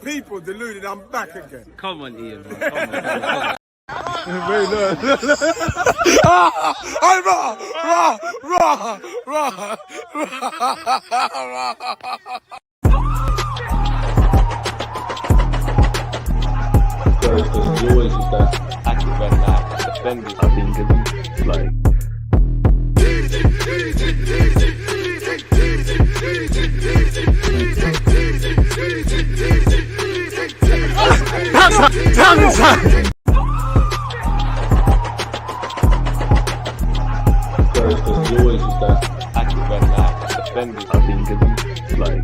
People deluded, I'm back again. Come on, Ian, bro. Come on. You always just that active and that defending. I think it's like. You always just that active and that defending. I think it's like.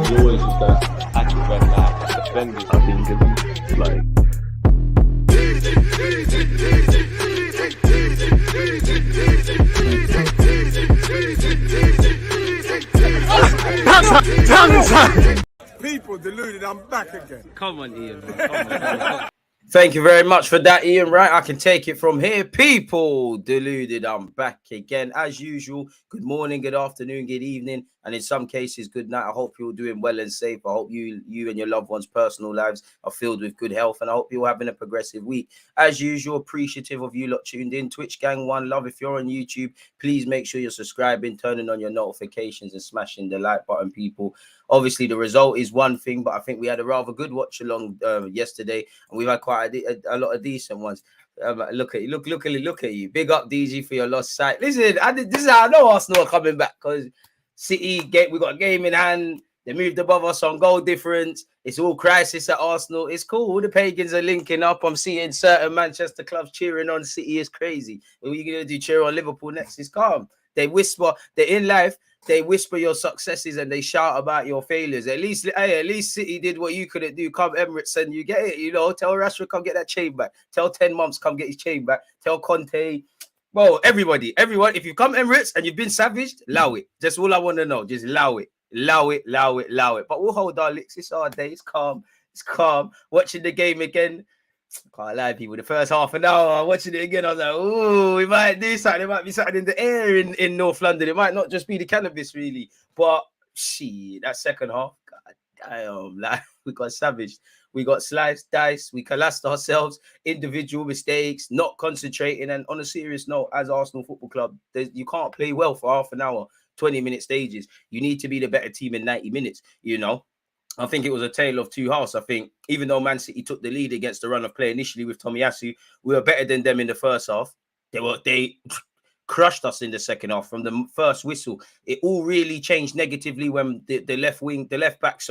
You always just that active and that defending. I think it's like. People deluded, I'm back again. Come on, Ian, bro. Come on. Thank you very much for that, Ian. Right, I can take it from here. People deluded, I'm back again. As usual, good morning, good afternoon, good evening, and in some cases, good night. I hope you're doing well and safe. I hope you and your loved ones' personal lives are filled with good health, and I hope you're having a progressive week. As usual, appreciative of you lot tuned in. Twitch gang, one love. If you're on YouTube, please make sure you're subscribing, turning on your notifications, and smashing the like button, people. Obviously, the result is one thing, but I think we had a rather good watch along yesterday, and we've had quite a lot of decent ones. Look at you. Big up, DG, for your lost sight. Listen, this is how I know Arsenal are coming back, because City, we got a game in hand. They moved above us on goal difference. It's all crisis at Arsenal. It's cool. All the pagans are linking up. I'm seeing certain Manchester clubs cheering on City. Is crazy. What are you going to do? Cheer on Liverpool next? It's calm. They whisper. They're in life. They whisper your successes and they shout about your failures. At least City did what you couldn't do. Come Emirates and you get it. You know, tell Rashford come get that chain back. Tell 10 months come get his chain back. Tell Conte. Well, everyone. If you come Emirates and you've been savaged, allow it. Just all I want to know. Just allow it. Allow it. But we'll hold our licks. It's our day. It's calm. Watching the game again. Can't lie, people. The first half an hour, watching it again, I was like, "Oh, we might do something. There might be something in the air in North London. It might not just be the cannabis, really." But that second half, God damn, like we got savaged. We got sliced, diced. We collapsed ourselves. Individual mistakes, not concentrating. And on a serious note, as Arsenal Football Club, you can't play well for half an hour, 20-minute stages. You need to be the better team in 90 minutes. You know. I think it was a tale of two halves. I think even though Man City took the lead against the run of play initially with Tomiyasu, we were better than them in the first half. They crushed us in the second half from the first whistle. It all really changed negatively when the left back,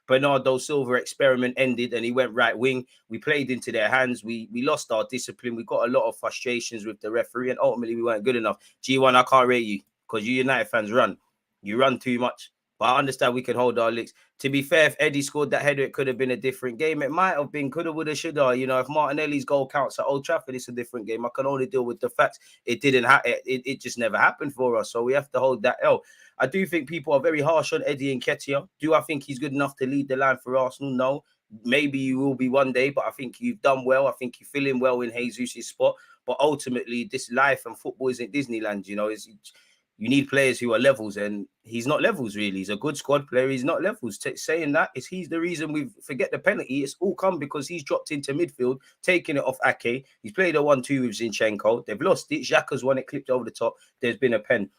Bernardo Silva experiment ended and he went right wing. We played into their hands. We lost our discipline. We got a lot of frustrations with the referee, and ultimately we weren't good enough. G1, I can't rate you because you United fans run. You run too much. But I understand we can hold our licks. To be fair, if Eddie scored that header, it could have been a different game. It might have been, coulda, woulda, shoulda. You know, if Martinelli's goal counts at Old Trafford, it's a different game. I can only deal with the facts. It didn't happen. It just never happened for us. So we have to hold that L. I do think people are very harsh on Eddie Nketiah. Do I think he's good enough to lead the line for Arsenal? No. Maybe you will be one day, but I think you've done well. I think you fill in well in Jesus' spot. But ultimately, this life and football isn't Disneyland. You know, you need players who are levels, and he's not levels, really. He's a good squad player. He's not levels. Saying that, he's the reason we forget the penalty. It's all come because he's dropped into midfield, taking it off Ake. He's played a 1-2 with Zinchenko. They've lost it. Xhaka's won it, clipped over the top. There's been a pen.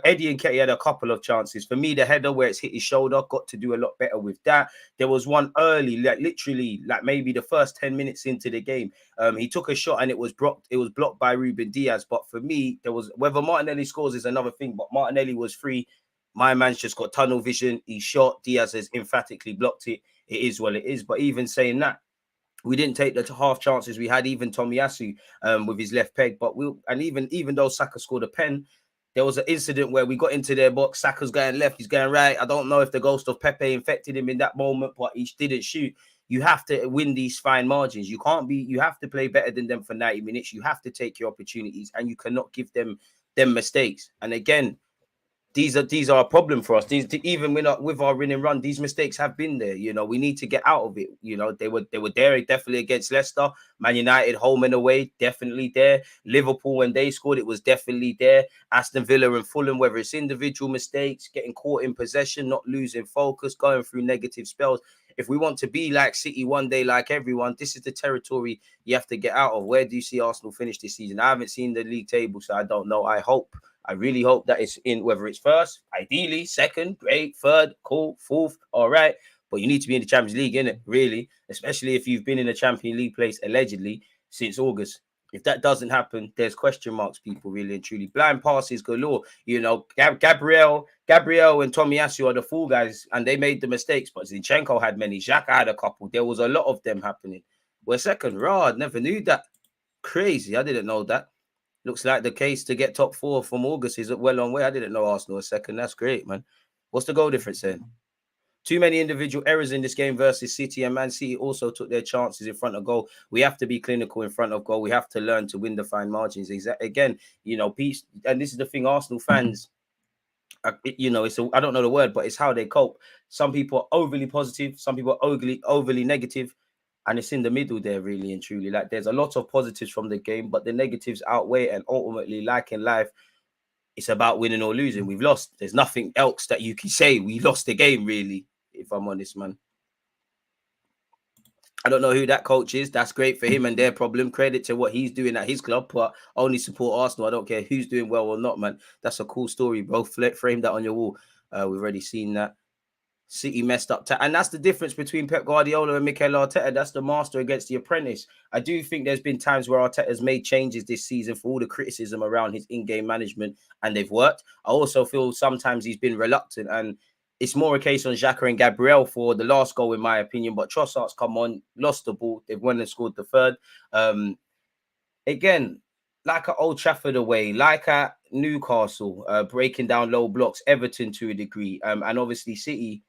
Eddie Nketiah had a couple of chances. For me, the header where it's hit his shoulder, got to do a lot better with that. There was one early, literally maybe the first 10 minutes into the game. He took a shot and it was blocked. It was blocked by Ruben Diaz. But for me, there was, whether Martinelli scores is another thing, but Martinelli was free. My man's just got tunnel vision. He shot. Diaz has emphatically blocked it. It is what it is. But even saying that, we didn't take the half chances we had, even Tomiyasu with his left peg. But even though Saka scored a pen, There was an incident where we got into their box. Saka's going left, he's going right. I don't know if the ghost of Pepe infected him in that moment, but he didn't shoot. You have to win these fine margins. You can't be. You have to play better than them for 90 minutes. You have to take your opportunities, and you cannot give them mistakes. And again, these are a problem for us. Even with our winning run, these mistakes have been there. You know, we need to get out of it. You know, they were there definitely against Leicester, Man United, home and away, definitely there. Liverpool, when they scored, it was definitely there. Aston Villa and Fulham, whether it's individual mistakes, getting caught in possession, not losing focus, going through negative spells. If we want to be like City one day, like everyone, this is the territory you have to get out of. Where do you see Arsenal finish this season? I haven't seen the league table, so I don't know. I really hope that it's in, whether it's first, ideally, second, great, third, cool, fourth, all right. But you need to be in the Champions League, innit? Really, especially if you've been in a Champions League place allegedly since August. If that doesn't happen, there's question marks, people, really and truly. Blind passes galore. You know, Gabriel and Tomiyasu are the fool guys, and they made the mistakes. But Zinchenko had many. Xhaka had a couple. There was a lot of them happening. We're second. I never knew that. Crazy. I didn't know that. Looks like the case to get top 4 from August is well on way. I didn't know Arsenal was second. That's great, man. What's the goal difference then? Too many individual errors in this game versus City, and Man City also took their chances in front of goal. We have to be clinical in front of goal. We have to learn to win the fine margins. Again, you know, peace. And this is the thing, Arsenal fans, you know, I don't know the word, but it's how they cope. Some people are overly positive. Some people are overly negative. And it's in the middle there, really and truly. Like, there's a lot of positives from the game, but the negatives outweigh. And ultimately, like in life, it's about winning or losing. We've lost. There's nothing else that you can say. We lost the game, really, if I'm honest, man. I don't know who that coach is. That's great for him and their problem. Credit to what he's doing at his club, but only support Arsenal. I don't care who's doing well or not, man. That's a cool story, bro. Frame that on your wall. We've already seen that. City messed up. And that's the difference between Pep Guardiola and Mikel Arteta. That's the master against the apprentice. I do think there's been times where Arteta's made changes this season for all the criticism around his in-game management, and they've worked. I also feel sometimes he's been reluctant, and it's more a case on Xhaka and Gabriel for the last goal, in my opinion. But Trossard's come on, lost the ball. They've won and scored the third. Again, like at Old Trafford away, like at Newcastle, breaking down low blocks, Everton to a degree, and obviously City.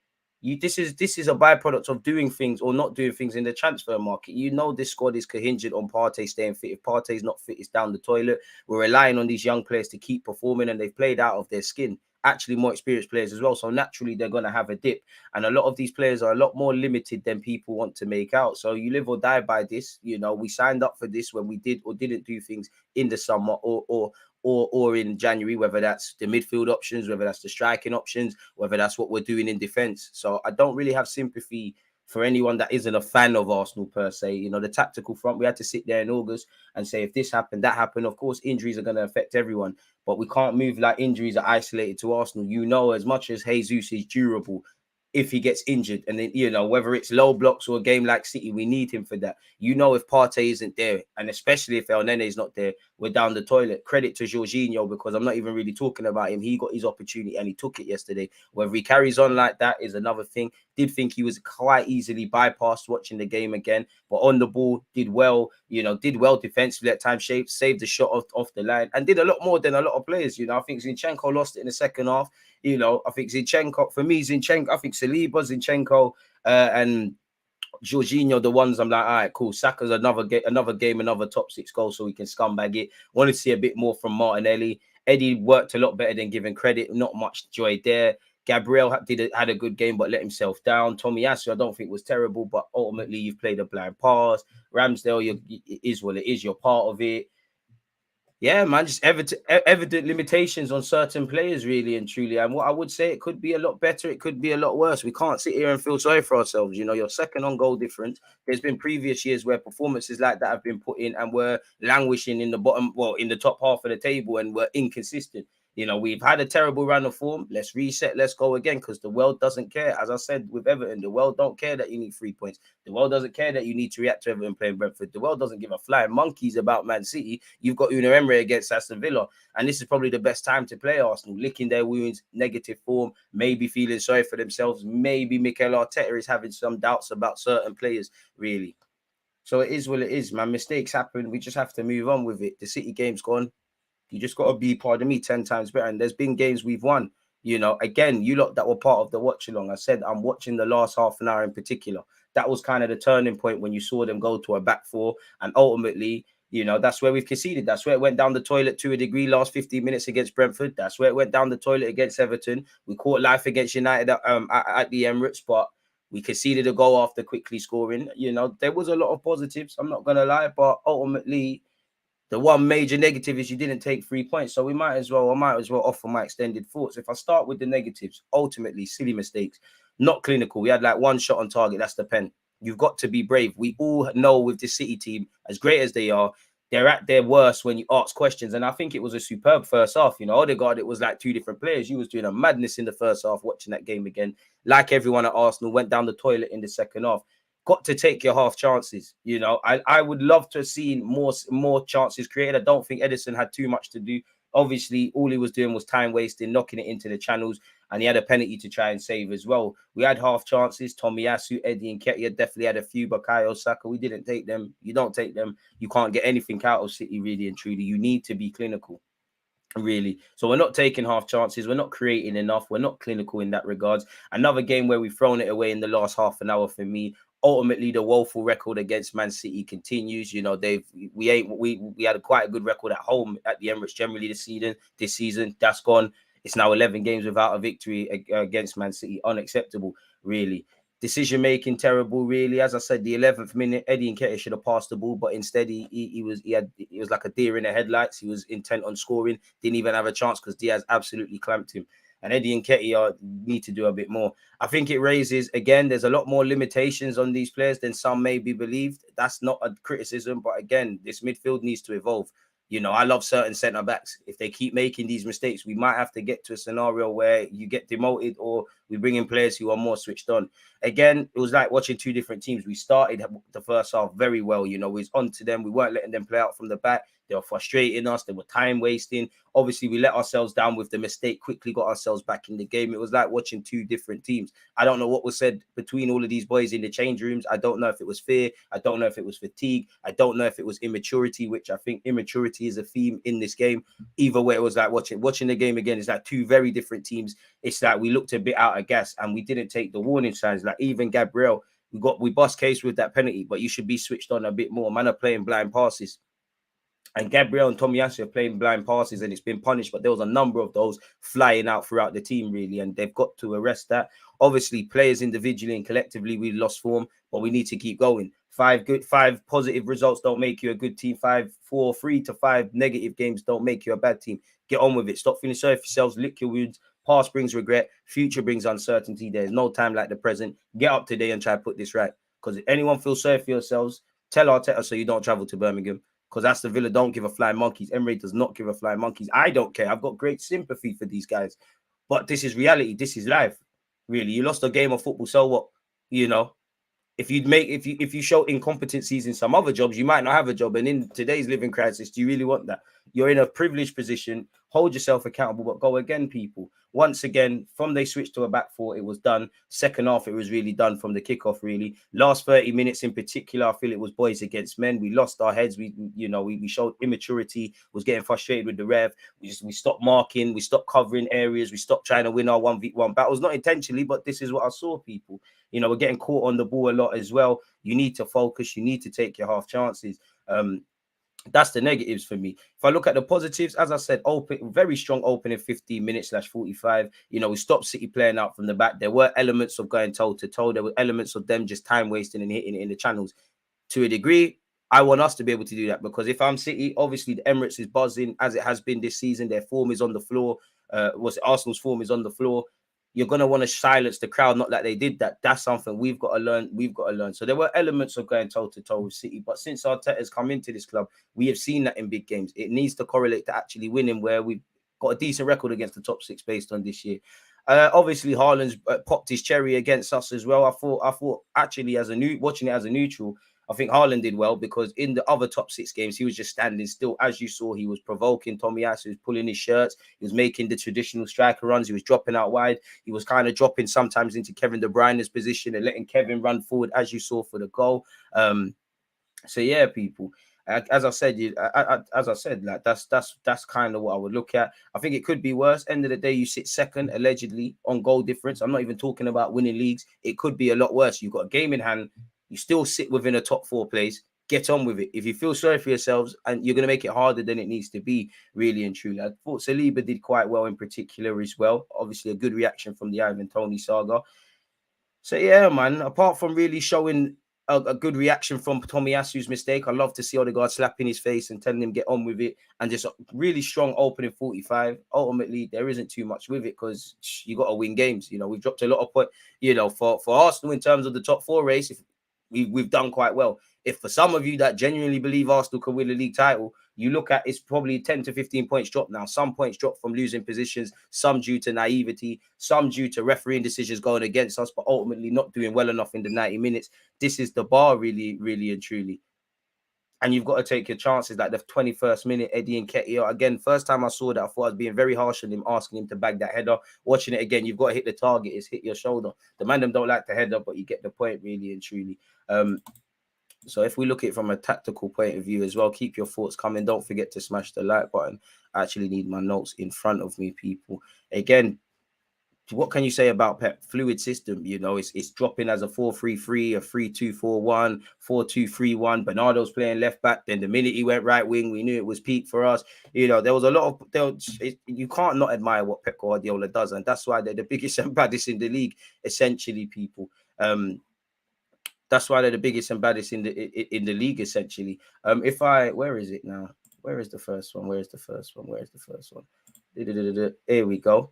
This is a byproduct of doing things or not doing things in the transfer market. You know, this squad is contingent on Partey staying fit. If Partey's not fit, it's down the toilet. We're relying on these young players to keep performing, and they've played out of their skin. Actually, more experienced players as well. So naturally, they're going to have a dip. And a lot of these players are a lot more limited than people want to make out. So you live or die by this. You know, we signed up for this when we did or didn't do things in the summer or in January, whether that's the midfield options, whether that's the striking options, whether that's what we're doing in defence. So I don't really have sympathy for anyone that isn't a fan of Arsenal per se. You know, the tactical front, we had to sit there in August and say, if this happened, that happened. Of course, injuries are going to affect everyone, but we can't move like injuries are isolated to Arsenal. You know, as much as Jesus is durable, if he gets injured, and then, you know, whether it's low blocks or a game like City, we need him for that. You know, if Partey isn't there, and especially if El Nene is not there, we're down the toilet. Credit to Jorginho, because I'm not even really talking about him. He got his opportunity and he took it yesterday. Whether he carries on like that is another thing. Did think he was quite easily bypassed watching the game again, but on the ball, did well, you know, did well defensively at times, saved the shot off the line, and did a lot more than a lot of players. You know, I think Zinchenko lost it in the second half. You know, I think Zinchenko, I think Saliba, Zinchenko, and Jorginho, the ones I'm like, all right, cool. Saka's another game, another top 6 goal, so we can scumbag it. Want to see a bit more from Martinelli. Eddie worked a lot better than giving credit. Not much joy there. Gabriel had a good game, but let himself down. Tomiyasu, I don't think was terrible, but ultimately you've played a blind pass. Ramsdale, it is what it is. You're part of it. Yeah, man, just evident limitations on certain players, really and truly. And what I would say, it could be a lot better. It could be a lot worse. We can't sit here and feel sorry for ourselves. You know, you're second on goal difference. There's been previous years where performances like that have been put in and we're languishing in the bottom, well, in the top half of the table, and we're inconsistent. You know, we've had a terrible run of form. Let's reset. Let's go again, because the world doesn't care. As I said with Everton, the world don't care that you need 3 points. The world doesn't care that you need to react to Everton playing Brentford. The world doesn't give a flying monkeys about Man City. You've got Unai Emery against Aston Villa, and this is probably the best time to play Arsenal, licking their wounds, negative form, maybe feeling sorry for themselves. Maybe Mikel Arteta is having some doubts about certain players, really. So it is what it is, man. Mistakes happen. We just have to move on with it. The City game's gone. You just got to be, pardon me, 10 times better. And there's been games we've won. You know, again, you lot that were part of the watch along. I said I'm watching the last half an hour in particular. That was kind of the turning point when you saw them go to a back four, and ultimately, you know, that's where we've conceded. That's where it went down the toilet to a degree last 15 minutes against Brentford. That's where it went down the toilet against Everton. We caught life against United at the Emirates, but we conceded a goal after quickly scoring. You know, there was a lot of positives, I'm not going to lie, but ultimately, the one major negative is you didn't take 3 points. So I might as well offer my extended thoughts. If I start with the negatives, ultimately, silly mistakes, not clinical. We had like one shot on target. That's the pen. You've got to be brave. We all know with the City team, as great as they are, they're at their worst when you ask questions. And I think it was a superb first half. You know, Odegaard, it was like two different players. You was doing a madness in the first half, watching that game again. Like everyone at Arsenal, went down the toilet in the second half. Got to take your half chances. You know, I would love to have seen more chances created. I don't think Edison had too much to do. Obviously, all he was doing was time wasting, knocking it into the channels, and he had a penalty to try and save as well. We had half chances. Tomiyasu, Eddie Nketiah definitely had a few. Bukayo Saka, we didn't take them. You don't take them, you can't get anything out of City, really and truly. You need to be clinical. Really. So we're not taking half chances. We're not creating enough. We're not clinical in that regards. Another game where we've thrown it away in the last half an hour for me. Ultimately, the woeful record against Man City continues. You know, we had quite a good record at home at the Emirates generally this season. That's gone. It's now 11 games without a victory against Man City. Unacceptable, really. Decision making terrible, really. As I said, the 11th minute, Eddie Nketiah should have passed the ball, but instead he was like a deer in the headlights. He was intent on scoring, didn't even have a chance because Diaz absolutely clamped him. And Eddie Nketiah need to do a bit more. I think it raises, again, there's a lot more limitations on these players than some may be believed. That's not a criticism, but again, this midfield needs to evolve. You know, I love certain centre backs. If they keep making these mistakes, we might have to get to a scenario where you get demoted or we bring in players who are more switched on. Again, it was like watching two different teams. We started the first half very well. You know, we was on to them. We weren't letting them play out from the back. They were frustrating us. They were time wasting. Obviously, we let ourselves down with the mistake, quickly got ourselves back in the game. It was like watching two different teams. I don't know what was said between all of these boys in the change rooms. I don't know if it was fear. I don't know if it was fatigue. I don't know if it was immaturity, which I think immaturity is a theme in this game. Either way, it was like watching the game again. It's like two very different teams. It's like we looked a bit out of gas and we didn't take the warning signs. Like even Gabriel, we bust case with that penalty, but you should be switched on a bit more. Man are playing blind passes. And Gabriel and Tomiyasu are playing blind passes and it's been punished, but there was a number of those flying out throughout the team, really, and they've got to arrest that. Obviously, players individually and collectively, we lost form, but we need to keep going. 5 positive results don't make you a good team. 3 to 5 negative games don't make you a bad team. Get on with it. Stop feeling sorry for yourselves. Lick your wounds. Past brings regret. Future brings uncertainty. There's no time like the present. Get up today and try to put this right. Because if anyone feels sorry for yourselves, tell Arteta so you don't travel to Birmingham. Because Aston Villa don't give a flying monkeys. Emery does not give a flying monkeys. I don't care. I've got great sympathy for these guys. But this is reality. This is life. Really. You lost a game of football, so what? You know? If you show incompetencies in some other jobs, you might not have a job. And in today's living crisis, do you really want that? You're in a privileged position. Hold yourself accountable, but go again, people. Once again, from they switched to a back four, it was done. Second half, it was really done from the kickoff, really. Last 30 minutes in particular, I feel it was boys against men. We lost our heads. We showed immaturity, was getting frustrated with the ref. We stopped marking. We stopped covering areas. We stopped trying to win our 1v1 battles. Not intentionally, but this is what I saw, people. You know, we're getting caught on the ball a lot as well. You need to focus. You need to take your half chances. That's the negatives for me. If I look at the positives, as I said, very strong opening 15 minutes /45. You know, we stopped City playing out from the back. There were elements of going toe to toe. There were elements of them just time wasting and hitting it in the channels. To a degree, I want us to be able to do that because if I'm City, obviously the Emirates is buzzing as it has been this season. Their form is on the floor. Arsenal's form is on the floor. You're going to want to silence the crowd, not like they did that. That's something we've got to learn. So there were elements of going toe-to-toe with City. But since Arteta's come into this club, we have seen that in big games. It needs to correlate to actually winning where we've got a decent record against the top 6 based on this year. Obviously, Haaland's popped his cherry against us as well. I thought actually, watching it as a neutral, I think Haaland did well because in the other top 6 games, he was just standing still. As you saw, he was provoking Tomiyasu, he was pulling his shirts, he was making the traditional striker runs, he was dropping out wide, he was kind of dropping sometimes into Kevin De Bruyne's position and letting Kevin run forward, as you saw for the goal. So yeah, people. As I said, like that's kind of what I would look at. I think it could be worse. End of the day, you sit second allegedly on goal difference. I'm not even talking about winning leagues. It could be a lot worse. You've got a game in hand. You still sit within a top 4 place. Get on with it. If you feel sorry for yourselves and you're going to make it harder than it needs to be, really and truly. I thought Saliba did quite well in particular as well. Obviously, a good reaction from the Ivan Toney saga. So yeah, man, apart from really showing a good reaction from Tomiyasu's mistake, I love to see Odegaard slapping his face and telling him get on with it, and just a really strong opening 45. Ultimately, there isn't too much with it because you got to win games. You know, we've dropped a lot of for Arsenal in terms of the top 4 race. If we've done quite well. If for some of you that genuinely believe Arsenal can win the league title, you look at it's probably 10 to 15 points drop now. Some points drop from losing positions, some due to naivety, some due to refereeing decisions going against us, but ultimately not doing well enough in the 90 minutes. This is the bar, really, really and truly. And you've got to take your chances. Like the 21st minute, Eddie Nketiah. Again, first time I saw that, I thought I was being very harsh on him, asking him to bag that header. Watching it again, you've got to hit the target. It's hit your shoulder. The man them don't like the header, but you get the point, really and truly. So if we look at it from a tactical point of view as well, keep your thoughts coming. Don't forget to smash the like button. I actually need my notes in front of me, people. Again, what can you say about Pep? Fluid system, you know, it's dropping as a 4-3-3, a 3-2-4-1, 4-2-3-1. Bernardo's playing left back. Then the minute he went right wing, we knew it was peak for us. You know, there was a lot of you can't not admire what Pep Guardiola does, and that's why they're the biggest and baddest in the league, essentially, people. That's why they're the biggest and baddest in the league, essentially. Where is it now? Where is the first one? Where's the first one? Where's the first one? Here we go.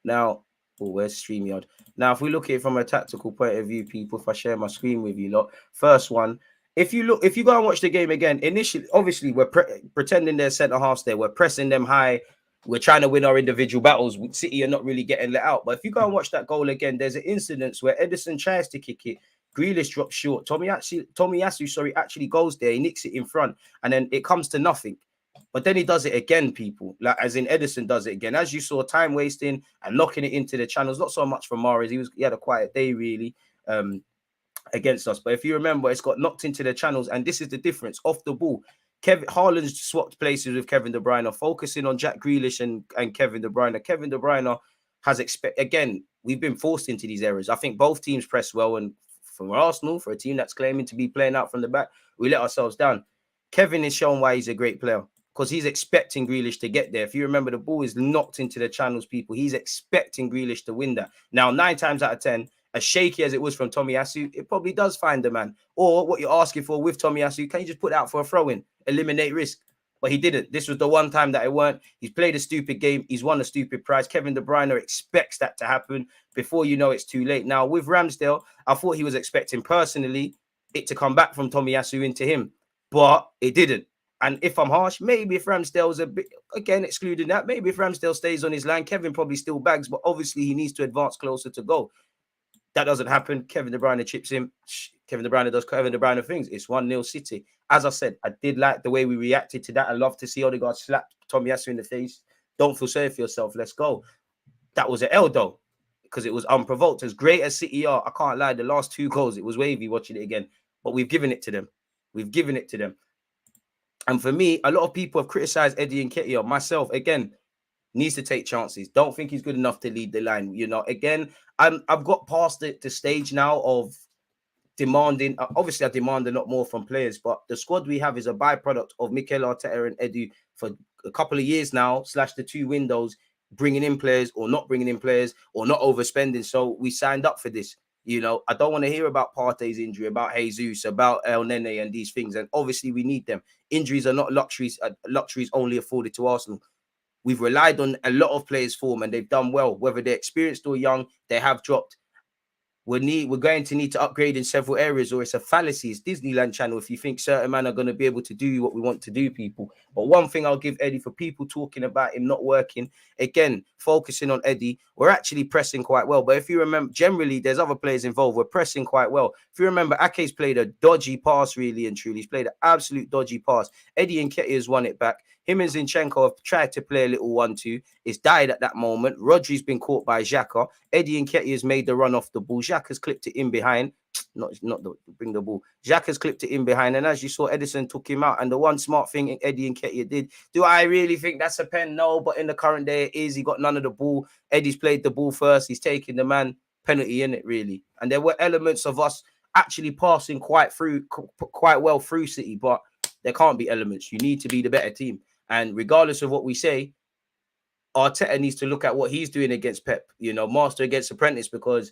Now, where's StreamYard? Now, if we look at it from a tactical point of view, people, if I share my screen with you lot, first one, if you go and watch the game again, initially, obviously, we're pretending they're centre halves there. We're pressing them high. We're trying to win our individual battles. City are not really getting let out. But if you go and watch that goal again, there's an incident where Edison tries to kick it. Grealish drops short. Tomiyasu actually goes there. He nicks it in front. And then it comes to nothing. But then he does it again, people. Like as in Edison does it again. As you saw, time wasting and knocking it into the channels. Not so much from Mahrez. He had a quiet day, really, against us. But if you remember, it's got knocked into the channels. And this is the difference. Off the ball. Haaland's swapped places with Kevin De Bruyne, focusing on Jack Grealish and Kevin De Bruyne. Kevin De Bruyne has again, we've been forced into these errors. I think both teams press well, and for Arsenal, for a team that's claiming to be playing out from the back, we let ourselves down. Kevin is shown why he's a great player, because he's expecting Grealish to get there. If you remember, the ball is knocked into the channels, people. He's expecting Grealish to win that. Now, 9 times out of 10, as shaky as it was from Tomiyasu, it probably does find the man. Or what you're asking for with Tomiyasu, can you just put out for a throw-in, eliminate risk? But he didn't. This was the one time that it weren't. He's played a stupid game. He's won a stupid prize. Kevin De Bruyne expects that to happen. Before you know, it's too late. Now, with Ramsdale, I thought he was expecting, personally, it to come back from Tomiyasu into him. But it didn't. And if I'm harsh, maybe if Ramsdale's a bit, again, excluding that, maybe if Ramsdale stays on his line, Kevin probably still bags, but obviously he needs to advance closer to goal. That doesn't happen. Kevin De Bruyne chips him. Kevin De Bruyne does Kevin De Bruyne things. It's 1-0 City. As I said, I did like the way we reacted to that. I love to see Odegaard slap Tomiyasu in the face. Don't feel sorry for yourself. Let's go. That was an L, though, because it was unprovoked. As great as City are, I can't lie, the last 2 goals, it was wavy watching it again. But we've given it to them. We've given it to them. And for me, a lot of people have criticized Eddie Nketiah. Myself, again, needs to take chances. Don't think he's good enough to lead the line. You know, again, I've got past the stage now of demanding. Obviously, I demand a lot more from players, but the squad we have is a byproduct of Mikel Arteta and Edu for a couple of years now, / the 2 windows, bringing in players or not bringing in players or not overspending. So we signed up for this. You know, I don't want to hear about Partey's injury, about Jesus, about El Nene and these things. And obviously, we need them. Injuries are not luxuries only afforded to Arsenal. We've relied on a lot of players' form, and they've done well. Whether they're experienced or young, they have dropped. We're going to need to upgrade in several areas, or it's a fallacy. It's Disneyland Channel if you think certain men are going to be able to do what we want to do, people. But one thing I'll give Eddie, for people talking about him not working, again, focusing on Eddie, we're actually pressing quite well. But if you remember, generally, there's other players involved. We're pressing quite well. If you remember, Ake's played a dodgy pass, really and truly. He's played an absolute dodgy pass. Eddie Nketiah's won it back. Him and Zinchenko have tried to play a little 1-2. It's died at that moment. Rodri's been caught by Xhaka. Eddie Nketiah's made the run off the ball. Xhaka's clipped it in behind. not the bring the ball. Xhaka has clipped it in behind, and as you saw, Edison took him out. And the one smart thing Eddie and Nketiah did. Do I really think that's a pen? No, but in the current day, it is. He got none of the ball. Eddie's played the ball first. He's taking the man penalty in it really, and there were elements of us actually passing quite well through City, but there can't be elements. You need to be the better team, and regardless of what we say, Arteta needs to look at what he's doing against Pep, master against apprentice, because,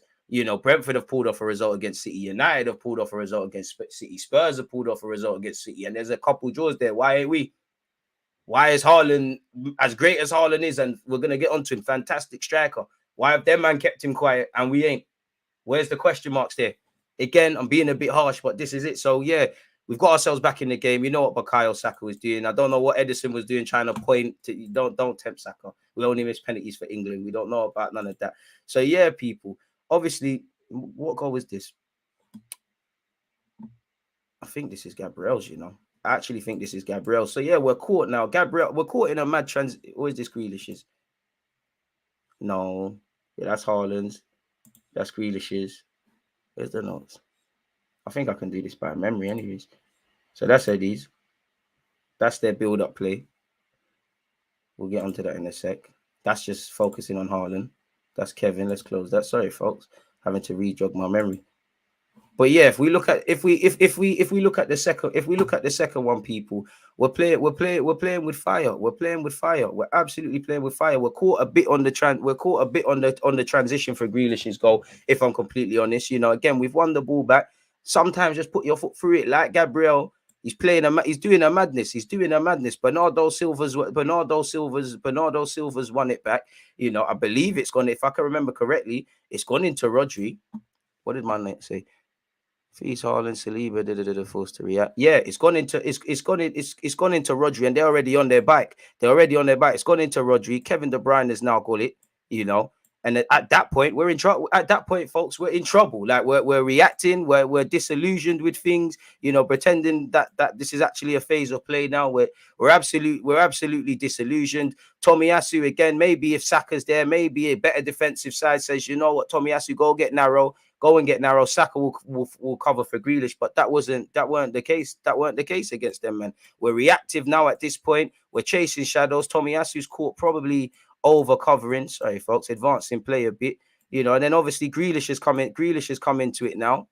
Brentford have pulled off a result against City. United have pulled off a result against City. Spurs have pulled off a result against City. And there's a couple draws there. Why ain't we? Why is Haaland, as great as Haaland is, and we're going to get onto him, fantastic striker, why have them man kept him quiet and we ain't? Where's the question marks there? Again, I'm being a bit harsh, but this is it. So, yeah, we've got ourselves back in the game. You know what Bukayo Saka was doing. I don't know what Edison was doing, trying to point to. Don't tempt Saka. We only miss penalties for England. We don't know about none of that. So, yeah, people. Obviously, what goal was this? I think this is Gabriel's, I actually think this is Gabriel. So, yeah, we're caught now. Gabriel, we're caught in a mad Or is this Grealish's? No. Yeah, that's Haaland's. That's Grealish's. Where's the notes? I think I can do this by memory anyways. So that's Eddie's. That's their build-up play. We'll get onto that in a sec. That's just focusing on Haaland. That's Kevin. Let's close that. Sorry, folks. Having to re-jog my memory. But yeah, if we look at the second one, people, we're playing with fire. We're playing with fire. We're absolutely playing with fire. We're caught a bit on the transition for Grealish's goal. If I'm completely honest, again, we've won the ball back. Sometimes just put your foot through it, like Gabriel. He's doing a madness. Bernardo Silva's won it back. I believe it's gone. If I can remember correctly, it's gone into Rodri. What did my net say? Fees Haaland, Saliba, forced to react. Yeah, it's gone into Rodri, and they're already on their bike. It's gone into Rodri. Kevin De Bruyne has now got it, And at that point, we're in trouble. At that point, folks, we're in trouble. Like we're reacting, we're disillusioned with things, pretending that this is actually a phase of play now. We're absolutely disillusioned. Tomiyasu again. Maybe if Saka's there, maybe a better defensive side says, you know what, Tomiyasu, go and get narrow. Saka will cover for Grealish, but that weren't the case. That weren't the case against them, man. We're reactive now at this point. We're chasing shadows. Tomiyasu's caught probably over covering. Sorry, folks, advancing play a bit, and then obviously Grealish has come into it now.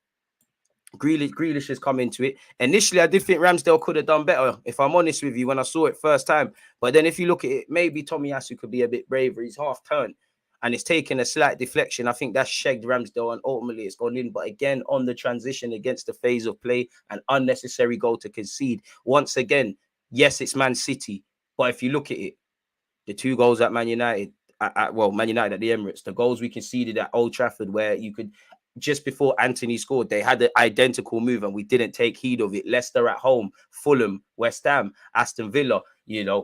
Grealish has come into it. Initially, I did think Ramsdale could have done better, if I'm honest with you, when I saw it first time. But then if you look at it, maybe Tomiyasu could be a bit braver. He's half turned and it's taken a slight deflection. I think that's shagged Ramsdale and ultimately it's gone in. But again, on the transition against the phase of play, an unnecessary goal to concede. Once again, yes, it's Man City. But if you look at it, the two goals at Man United, Man United at the Emirates, the goals we conceded at Old Trafford, where you could, just before Anthony scored, they had an identical move and we didn't take heed of it. Leicester at home, Fulham, West Ham, Aston Villa,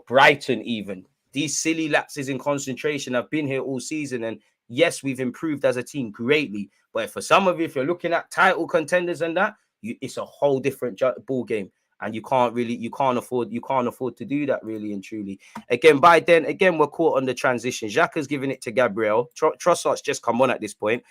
Brighton even. These silly lapses in concentration have been here all season. And yes, we've improved as a team greatly. But for some of you, if you're looking at title contenders and that, it's a whole different ball game. And you can't afford to do that, really and truly. Again, we're caught on the transition. Xhaka's giving it to Gabriel. Trossard's just come on at this point.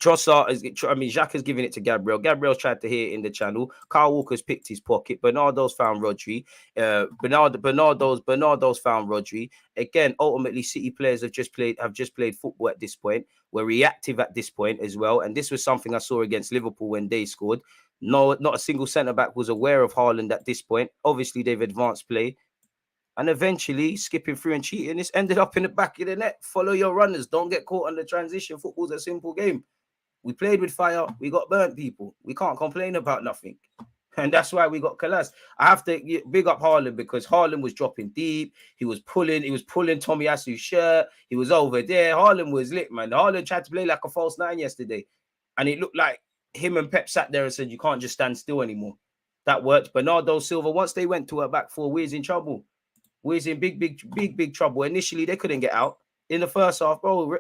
Xhaka's giving it to Gabriel. Gabriel's tried to hit it in the channel. Kyle Walker's picked his pocket. Bernardo's found Rodri. Bernardo's found Rodri. Again, ultimately, City players have just played football at this point. We're reactive at this point as well. And this was something I saw against Liverpool when they scored. No, not a single centre-back was aware of Haaland at this point. Obviously, they've advanced play. And eventually, skipping through and cheating, it's ended up in the back of the net. Follow your runners. Don't get caught on the transition. Football's a simple game. We played with fire. We got burnt, people. We can't complain about nothing. And that's why we got collapsed. I have to big up Haaland because Haaland was dropping deep. He was pulling Tomiyasu's shirt. He was over there. Haaland was lit, man. Haaland tried to play like a false nine yesterday. And it looked like him and Pep sat there and said, you can't just stand still anymore. That worked. Bernardo Silva, once they went to a back four, we're in trouble. We're in big trouble. Initially, they couldn't get out. In the first half, bro,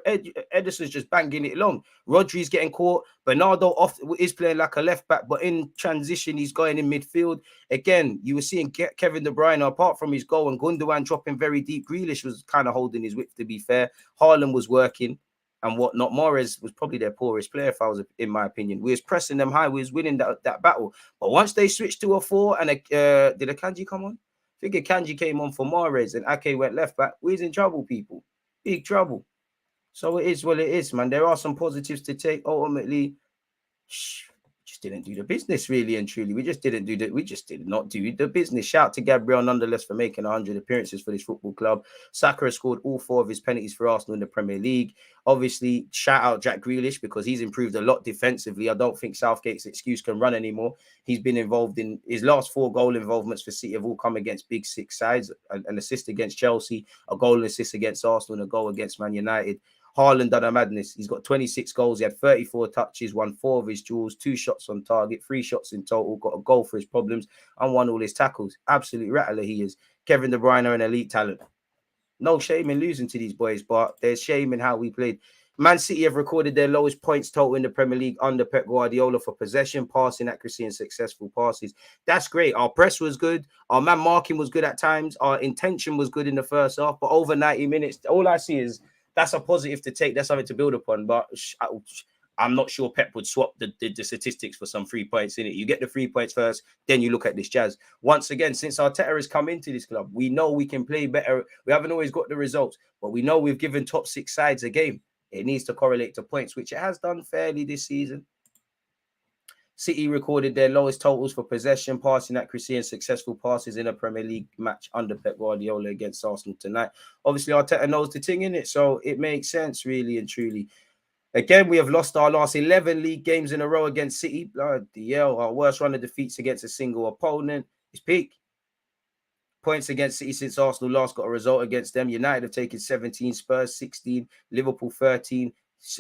Edison's just banging it along. Rodri's getting caught. Bernardo is playing like a left back, but in transition, he's going in midfield. Again, you were seeing Kevin De Bruyne, apart from his goal, and Gundogan dropping very deep. Grealish was kind of holding his width, to be fair. Haaland was working. and whatnot. Mahrez was probably their poorest player, if I was, in my opinion. We was pressing them high. We was winning that battle. But once they switched to a 4 and did Akanji come on? I think Akanji came on for Mahrez and Ake went left back. We was in trouble, people. Big trouble. So it is what it is, man. There are some positives to take. Ultimately, just didn't do the business, really and truly. We just did not do the business. Shout to Gabriel nonetheless for making 100 appearances for this football club. Saka has scored all 4 of his penalties for Arsenal in the Premier League. Obviously, shout out Jack Grealish because he's improved a lot defensively. I don't think Southgate's excuse can run anymore. He's been involved in his last 4 goal involvements for City have all come against big 6 sides. An assist against Chelsea, a goal and assist against Arsenal, and a goal against Man United. Haaland done a madness. He's got 26 goals. He had 34 touches, won 4 of his duels, 2 shots on target, 3 shots in total, got a goal for his problems, and won all his tackles. Absolute rattler he is. Kevin De Bruyne, an elite talent. No shame in losing to these boys, but there's shame in how we played. Man City have recorded their lowest points total in the Premier League under Pep Guardiola for possession, passing accuracy, and successful passes. That's great. Our press was good. Our man marking was good at times. Our intention was good in the first half, but over 90 minutes, all I see is that's a positive to take. That's something to build upon. But I'm not sure Pep would swap the statistics for some 3 points in it. You get the 3 points first, then you look at this jazz. Once again, since Arteta has come into this club, we know we can play better. We haven't always got the results, but we know we've given top 6 sides a game. It needs to correlate to points, which it has done fairly this season. City recorded their lowest totals for possession, passing accuracy, and successful passes in a Premier League match under Pep Guardiola against Arsenal tonight. Obviously, Arteta knows the thing in it, so it makes sense, really and truly. Again, we have lost our last 11 league games in a row against City. Bloody hell, our worst run of defeats against a single opponent is peak. Points against City since Arsenal last got a result against them. United have taken 17, Spurs 16, Liverpool 13,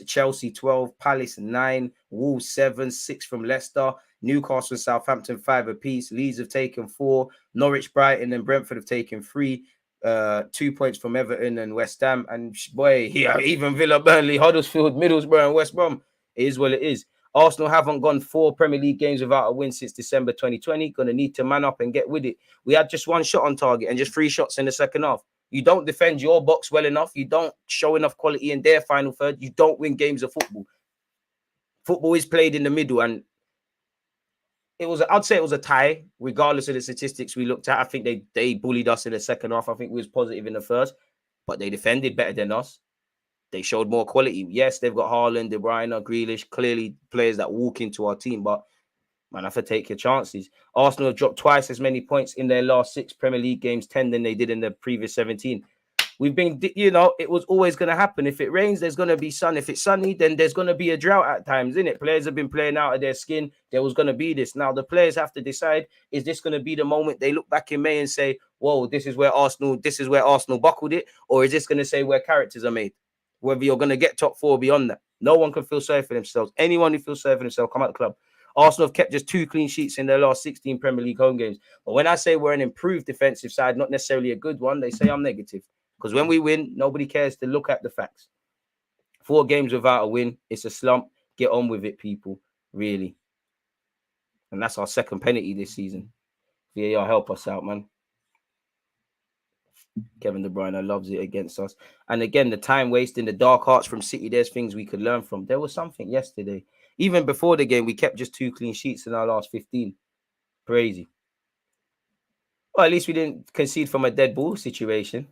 Chelsea 12, Palace 9, Wolves 7, 6 from Leicester, Newcastle and Southampton 5 apiece. Leeds have taken 4, Norwich, Brighton and Brentford have taken 3, 2 points from Everton and West Ham. And boy, yeah, even Villa, Burnley, Huddersfield, Middlesbrough and West Brom. It is what it is. Arsenal haven't gone 4 Premier League games without a win since December 2020. Going to need to man up and get with it. We had just 1 shot on target and just 3 shots in the second half. You don't defend your box well enough. You don't show enough quality in their final third. You don't win games of football. Football is played in the middle, and I'd say it was a tie, regardless of the statistics we looked at. I think they bullied us in the second half. I think we was positive in the first, but they defended better than us. They showed more quality. Yes, they've got Haaland, De Bruyne, Grealish, clearly players that walk into our team, but man, I have to take your chances. Arsenal have dropped twice as many points in their last 6 Premier League games, 10 than they did in the previous 17. We've been, it was always going to happen. If it rains, there's going to be sun. If it's sunny, then there's going to be a drought at times, isn't it? Players have been playing out of their skin. There was going to be this. Now, the players have to decide, is this going to be the moment they look back in May and say, whoa, this is where Arsenal buckled it? Or is this going to say where characters are made? Whether you're going to get top 4 beyond that. No one can feel sorry for themselves. Anyone who feels sorry for themselves, come out of the club. Arsenal have kept just 2 clean sheets in their last 16 Premier League home games. But when I say we're an improved defensive side, not necessarily a good one, they say I'm negative. Because when we win, nobody cares to look at the facts. 4 games without a win, it's a slump. Get on with it, people. Really. And that's our second penalty this season. VAR, help us out, man. Kevin De Bruyne loves it against us. And again, the time wasting, the dark arts from City, there's things we could learn from. There was something yesterday. Even before the game, we kept just 2 clean sheets in our last 15. Crazy. Well, at least we didn't concede from a dead ball situation.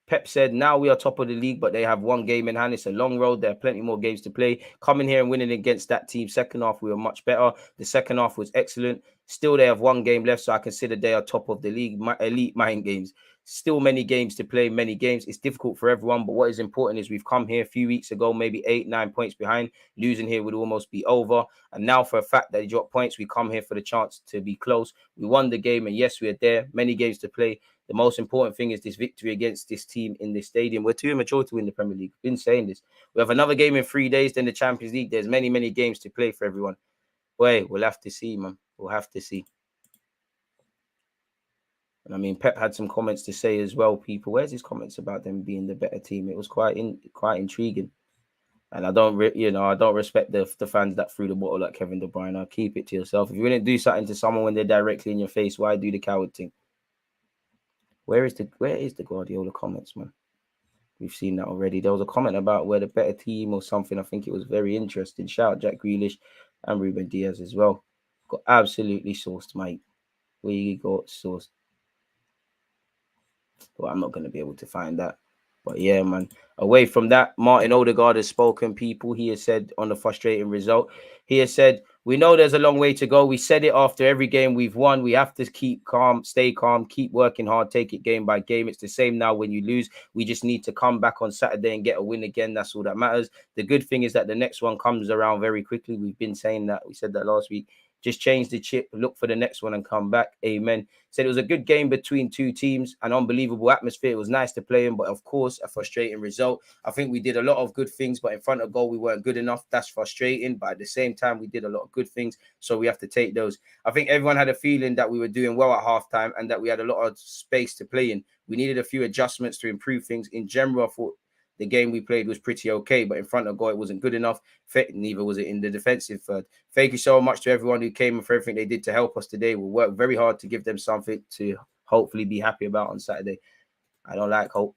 Pep said, now we are top of the league, but they have 1 game in hand. It's a long road. There are plenty more games to play. Coming here and winning against that team. Second half, we were much better. The second half was excellent. Still, they have 1 game left, so I consider they are top of the league. Elite mind games. Still many games to play, many games. It's difficult for everyone, but what is important is we've come here a few weeks ago, maybe 8, 9 points behind. Losing here would almost be over. And now for a fact that they dropped points, we come here for the chance to be close. We won the game, and yes, we are there. Many games to play. The most important thing is this victory against this team in this stadium. We're too immature to win the Premier League. I've been saying this. We have another game in 3 days, then the Champions League. There's many, many games to play for everyone. Boy, we'll have to see, man. We'll have to see. And I mean, Pep had some comments to say as well, people. Where's his comments about them being the better team? It was quite intriguing. And I don't respect the fans that threw the bottle like Kevin De Bruyne. I'll keep it to yourself. If you're going to do something to someone when they're directly in your face, why do the coward thing? Where is the Guardiola comments, man? We've seen that already. There was a comment about we're the better team or something. I think it was very interesting. Shout out Jack Grealish and Ruben Diaz as well. Got absolutely sourced, mate. We got sourced. But I'm not going to be able to find that. But yeah, man. Away from that, Martin Odegaard has spoken, people. He has said on the frustrating result, he has said, we know there's a long way to go. We said it after every game we've won. We have to keep calm, stay calm, keep working hard, take it game by game. It's the same now when you lose. We just need to come back on Saturday and get a win again. That's all that matters. The good thing is that the next one comes around very quickly. We've been saying that. We said that last week. Just change the chip, look for the next one and come back. Amen. Said it was a good game between two teams, an unbelievable atmosphere. It was nice to play in, but of course, a frustrating result. I think we did a lot of good things, but in front of goal, we weren't good enough. That's frustrating. But at the same time, we did a lot of good things. So we have to take those. I think everyone had a feeling that we were doing well at halftime and that we had a lot of space to play in. We needed a few adjustments to improve things. In general, I thought the game we played was pretty okay, but in front of goal, it wasn't good enough. Neither was it in the defensive third. Thank you so much to everyone who came and for everything they did to help us today. We'll work very hard to give them something to hopefully be happy about on Saturday. I don't like hope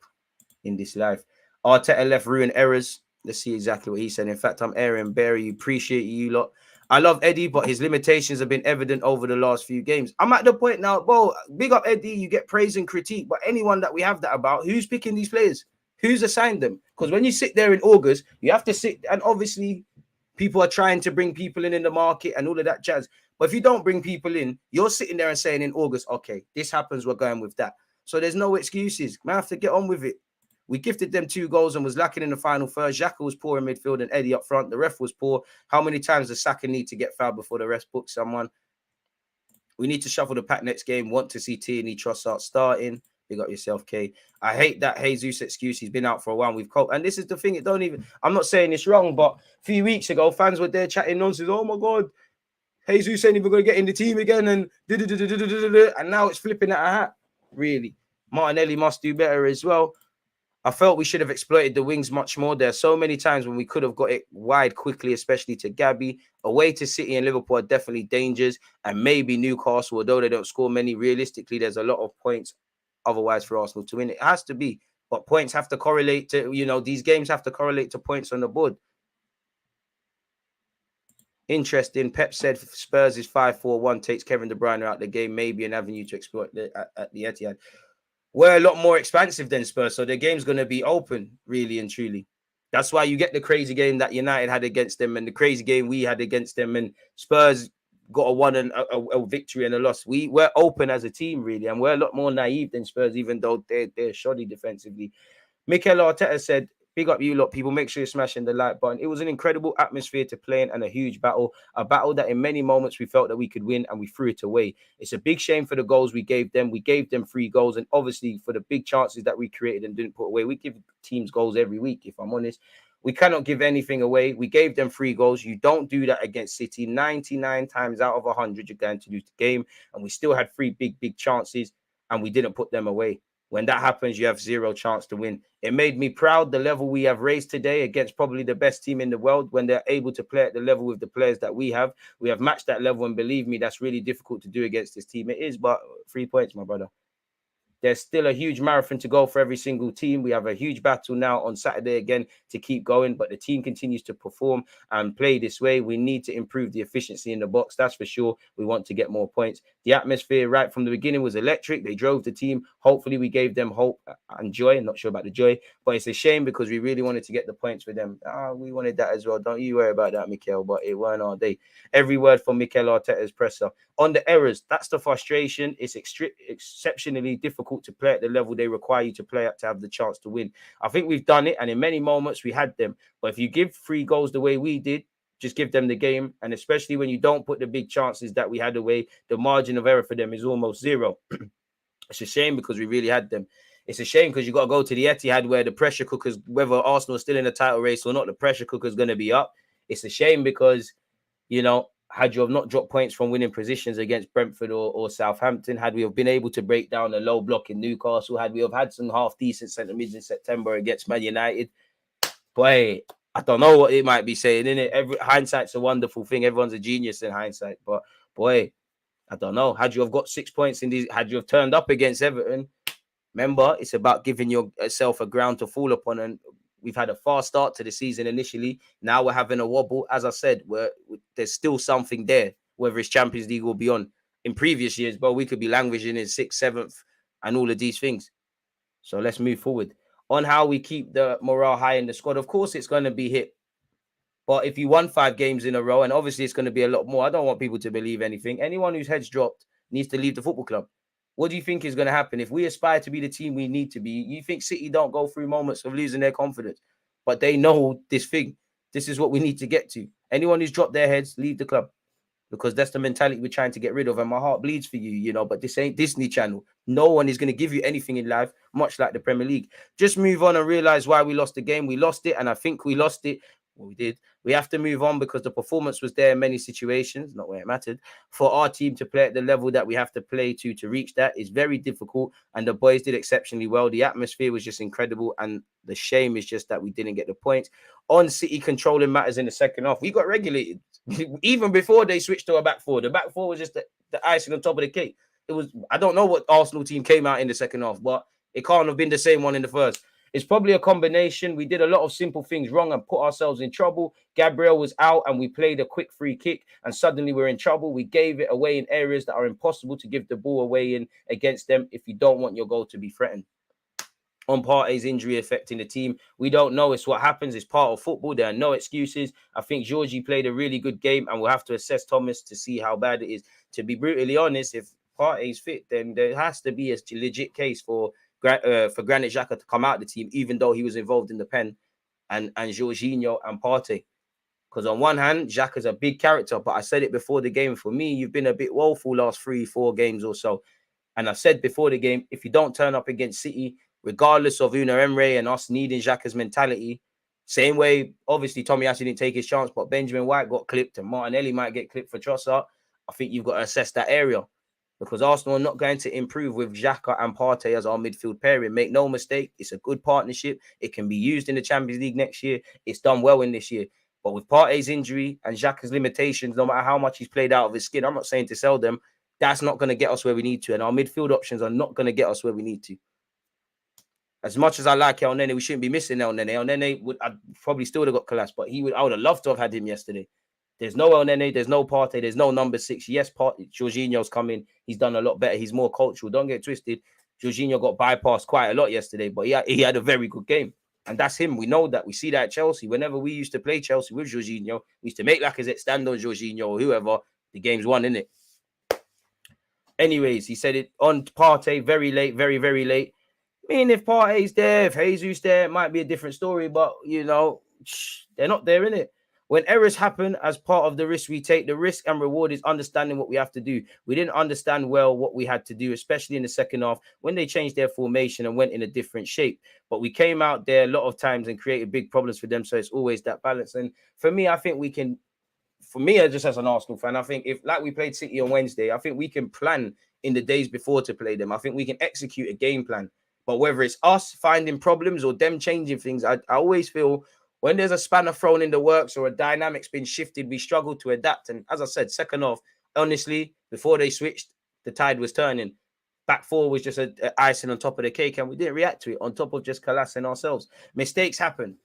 in this life. Arteta left ruin errors. Let's see exactly what he said. In fact, I'm Aaron Barry. Appreciate you lot. I love Eddie, but his limitations have been evident over the last few games. I'm at the point now, bro, big up Eddie. You get praise and critique, but anyone that we have that about, who's picking these players? Who's assigned them? Because when you sit there in August, you have to sit, and obviously people are trying to bring people in the market and all of that jazz. But if you don't bring people in, you're sitting there and saying in August, okay, this happens, we're going with that. So there's no excuses. Man, have to get on with it. We gifted them 2 goals and was lacking in the final third. Xhaka was poor in midfield and Eddie up front. The ref was poor. How many times does Saka need to get fouled before the ref books someone? We need to shuffle the pack next game. Want to see Tierney Trossard starting. Big up yourself, Kay. I hate that Jesus excuse. He's been out for a while. We've coped. And this is the thing. It don't even. I'm not saying it's wrong, but a few weeks ago, fans were there chatting nonsense. Oh my God, Jesus ain't even going to get in the team again, and now it's flipping at a hat. Really, Martinelli must do better as well. I felt we should have exploited the wings much more. There are so many times when we could have got it wide quickly, especially to Gabby. Away to City and Liverpool are definitely dangers, and maybe Newcastle, although they don't score many. Realistically, there's a lot of points otherwise for Arsenal to win. It has to be, but points have to correlate to, these games have to correlate to points on the board. Interesting. Pep said Spurs is 5-4-1, takes Kevin De Bruyne out the game, maybe an avenue to exploit at the Etihad. We're a lot more expansive than Spurs, so the game's going to be open, really and truly. That's why you get the crazy game that United had against them and the crazy game we had against them, and Spurs got a one and a victory and a loss. We're open as a team, really, and we're a lot more naive than Spurs, even though they're shoddy defensively. Mikel Arteta said, big up you lot, people. Make sure you're smashing the like button. It was an incredible atmosphere to play in and a huge battle. A battle that in many moments we felt that we could win and we threw it away. It's a big shame for the goals we gave them. We gave them 3 goals, and obviously for the big chances that we created and didn't put away. We give teams goals every week, if I'm honest. We cannot give anything away. We gave them 3 goals. You don't do that against City. 99 times out of 100, you're going to lose the game. And we still had 3 big chances, and we didn't put them away. When that happens, you have 0 chance to win. It made me proud, the level we have raised today against probably the best team in the world, when they're able to play at the level with the players that we have. We have matched that level, and believe me, that's really difficult to do against this team. It is, but 3 points, my brother. There's still a huge marathon to go for every single team. We have a huge battle now on Saturday again to keep going, but the team continues to perform and play this way. We need to improve the efficiency in the box, that's for sure. We want to get more points. The atmosphere right from the beginning was electric. They drove the team. Hopefully we gave them hope and joy. I'm not sure about the joy, but it's a shame because we really wanted to get the points with them. We wanted that as well. Don't you worry about that, Mikel, but it weren't our day. Every word from Mikel Arteta's presser. On the errors, that's the frustration. It's exceptionally difficult to play at the level they require you to play at to have the chance to win. I think we've done it, and in many moments we had them. But if you give 3 goals the way we did, just give them the game. And especially when you don't put the big chances that we had away, the margin of error for them is almost 0. It's a shame because we really had them. It's a shame because you got to go to the Etihad where the pressure cookers, whether Arsenal is still in the title race or not, the pressure cooker is going to be up. It's a shame because, had you have not dropped points from winning positions against Brentford or Southampton, had we have been able to break down a low block in Newcastle, had we have had some half-decent centre mids in September against Man United, boy, I don't know what it might be saying, innit? Hindsight's a wonderful thing. Everyone's a genius in hindsight. But, boy, I don't know. Had you have got 6 points in these, had you have turned up against Everton, Remember, it's about giving yourself a ground to fall upon. And we've had a fast start to the season initially. Now we're having a wobble. As I said, there's still something there, whether it's Champions League or beyond. In previous years, but we could be languishing in 6th, 7th, and all of these things. So let's move forward. On how we keep the morale high in the squad, of course, it's going to be hit. But if you won 5 games in a row, and obviously it's going to be a lot more, I don't want people to believe anything. Anyone whose head's dropped needs to leave the football club. What do you think is going to happen? If we aspire to be the team we need to be, you think City don't go through moments of losing their confidence? But they know this thing. This is what we need to get to. Anyone who's dropped their heads, leave the club. Because that's the mentality we're trying to get rid of. And my heart bleeds for you, you know, but this ain't Disney Channel. No one is going to give you anything in life, much like the Premier League. Just move on and realize why we lost the game. We lost it, and I think we lost it. Well, we did. We have to move on because the performance was there in many situations, not where it mattered. For our team to play at the level that we have to play to reach that is very difficult. And the boys did exceptionally well. The atmosphere was just incredible. And the shame is just that we didn't get the points. On City controlling matters in the second half, we got regulated. Even before they switched to a back four. The back four was just the icing on top of the cake. It was, I don't know what Arsenal team came out in the second half, but it can't have been the same one in the first. It's probably a combination. We did a lot of simple things wrong and put ourselves in trouble. Gabriel was out and we played a quick free kick and suddenly we're in trouble. We gave it away in areas that are impossible to give the ball away in against them if you don't want your goal to be threatened. On Partey's injury affecting the team, we don't know. It's what happens. It's part of football. There are no excuses. I think Jorginho played a really good game and we'll have to assess Thomas to see how bad it is. To be brutally honest, if Partey's fit, then there has to be a legit case for Granit Xhaka to come out of the team, even though he was involved in the pen, and Jorginho and Partey. Because on one hand, Xhaka's a big character, but I said it before the game. For me, you've been a bit woeful last 3-4 games or so. And I said before the game, if you don't turn up against City, regardless of Unai Emery and us needing Xhaka's mentality, same way, obviously, Tomiyasu didn't take his chance, but Benjamin White got clipped and Martinelli might get clipped for Trossard. I think you've got to assess that area. Because Arsenal are not going to improve with Xhaka and Partey as our midfield pairing. Make no mistake, it's a good partnership. It can be used in the Champions League next year. It's done well in this year. But with Partey's injury and Xhaka's limitations, no matter how much he's played out of his skin, I'm not saying to sell them, that's not going to get us where we need to. And our midfield options are not going to get us where we need to. As much as I like El Nene, we shouldn't be missing El Nene. El Nene would, I'd probably still would have got collapsed, but I would have loved to have had him yesterday. There's no El Nene, there's no Partey, there's no number 6. Yes, Jorginho's come in. He's done a lot better. He's more cultural. Don't get twisted. Jorginho got bypassed quite a lot yesterday, but he had a very good game. And that's him. We know that. We see that at Chelsea. Whenever we used to play Chelsea with Jorginho, we used to make Lacazette stand on Jorginho or whoever. The game's won, innit? Anyways, he said it on Partey very late, very, very late. I mean, if Partey's there, if Jesus there, it might be a different story, but, you know, they're not there, innit? When errors happen as part of the risk we take, the risk and reward is understanding what we have to do. We didn't understand well what we had to do, especially in the second half when they changed their formation and went in a different shape. But we came out there a lot of times and created big problems for them. So it's always that balance. And for me, I think we can, for me, just as an Arsenal fan, I think if, like we played City on Wednesday, I think we can plan in the days before to play them. I think we can execute a game plan. But whether it's us finding problems or them changing things, I always feel when there's a spanner thrown in the works or a dynamic's been shifted, we struggle to adapt. And as I said, second half, honestly, before they switched, the tide was turning. Back four was just an icing on top of the cake, and we didn't react to it on top of just collapsing ourselves. Mistakes happen.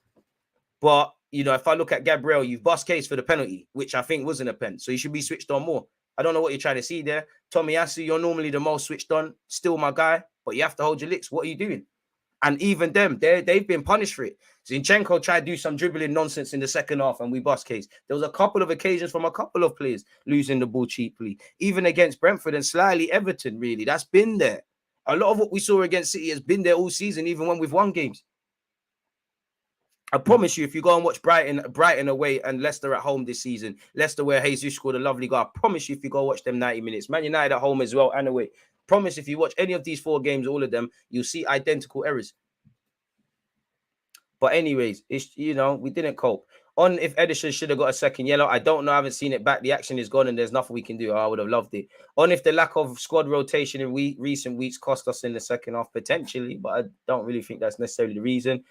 But, you know, if I look at Gabriel, you've bust case for the penalty, which I think wasn't a pen. So you should be switched on more. I don't know what you're trying to see there. Tomiyasu, you're normally the most switched on, still my guy, but you have to hold your licks. What are you doing? And even them, they've been punished for it. Zinchenko tried to do some dribbling nonsense in the second half and we bust case. There was a couple of occasions from a couple of players losing the ball cheaply. Even against Brentford and slightly Everton, really. That's been there. A lot of what we saw against City has been there all season, even when we've won games. I promise you, if you go and watch Brighton away and Leicester at home this season, Leicester where Jesus scored a lovely goal, I promise you if you go watch them 90 minutes, Man United at home as well and away, promise if you watch any of these 4 games, all of them, you'll see identical errors. But anyways, it's, you know, we didn't cope. On if Ederson should have got a second yellow, I don't know. I haven't seen it back. The action is gone and there's nothing we can do. I would have loved it. On if the lack of squad rotation in recent weeks cost us in the second half, potentially, but I don't really think that's necessarily the reason.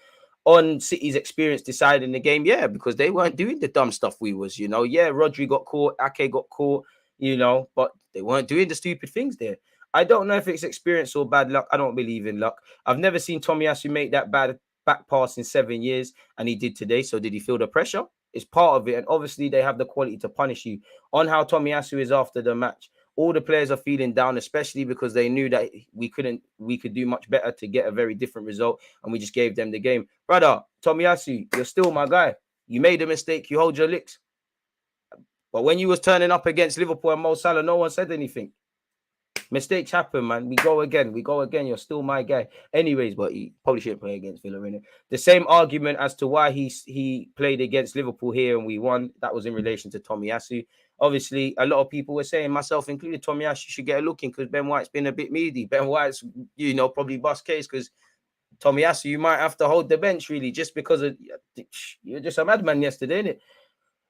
On City's experience deciding the game, yeah, because they weren't doing the dumb stuff we was, you know. Yeah, Rodri got caught, Ake got caught, you know, but they weren't doing the stupid things there. I don't know if it's experience or bad luck. I don't believe in luck. I've never seen Tomiyasu make that bad back pass in 7 years, and he did today. So did he feel the pressure? It's part of it, and obviously they have the quality to punish you. On how Tomiyasu is after the match, all the players are feeling down, especially because they knew that we could do much better to get a very different result, and we just gave them the game. Brother, Tomiyasu, you're still my guy. You made a mistake, you hold your licks. But when you was turning up against Liverpool and Mo Salah, no one said anything. Mistakes happen, man. We go again. You're still my guy. Anyways, but he probably shouldn't play against Villa, innit? The same argument as to why he played against Liverpool here and we won. That was in relation to Tomiyasu. Obviously, a lot of people were saying, myself included, Tomiyasu should get a look in because Ben White's been a bit meaty. Ben White's, probably bust case because Tomiyasu, you might have to hold the bench, really, just because you're just a madman yesterday, innit?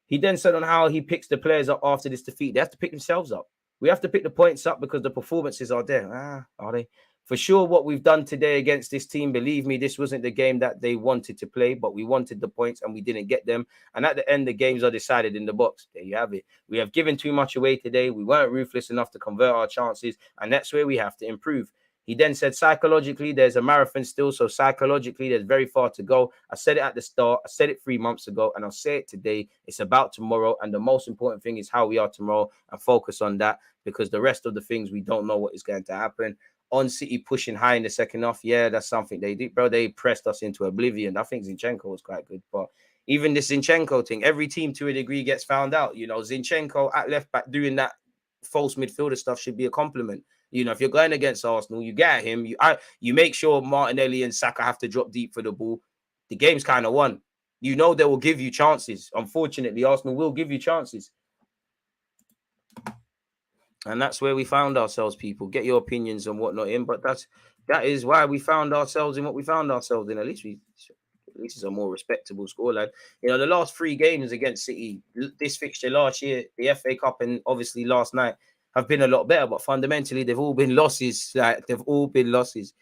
He then said on how he picks the players up after this defeat. They have to pick themselves up. We have to pick the points up because the performances are there. Are they? For sure, what we've done today against this team, believe me, this wasn't the game that they wanted to play, but we wanted the points and we didn't get them. And at the end, the games are decided in the box. There you have it. We have given too much away today. We weren't ruthless enough to convert our chances, and that's where we have to improve. He then said, psychologically, there's a marathon still. So psychologically, there's very far to go. I said it at the start. I said it 3 months ago, and I'll say it today. It's about tomorrow. And the most important thing is how we are tomorrow, and focus on that, because the rest of the things, we don't know what is going to happen. On City pushing high in the second half, yeah, that's something they did, bro. They pressed us into oblivion. I think Zinchenko was quite good. But even this Zinchenko thing, every team to a degree gets found out. Zinchenko at left back doing that false midfielder stuff should be a compliment. If you're going against Arsenal, you get him. You make sure Martinelli and Saka have to drop deep for the ball. The game's kind of won. They will give you chances. Unfortunately, Arsenal will give you chances. And that's where we found ourselves, people. Get your opinions and whatnot in. But that is why we found ourselves in what we found ourselves in. At least it's a more respectable scoreline. The last 3 games against City, this fixture last year, the FA Cup, and obviously last night, have been a lot better, but fundamentally they've all been losses. They've all been losses.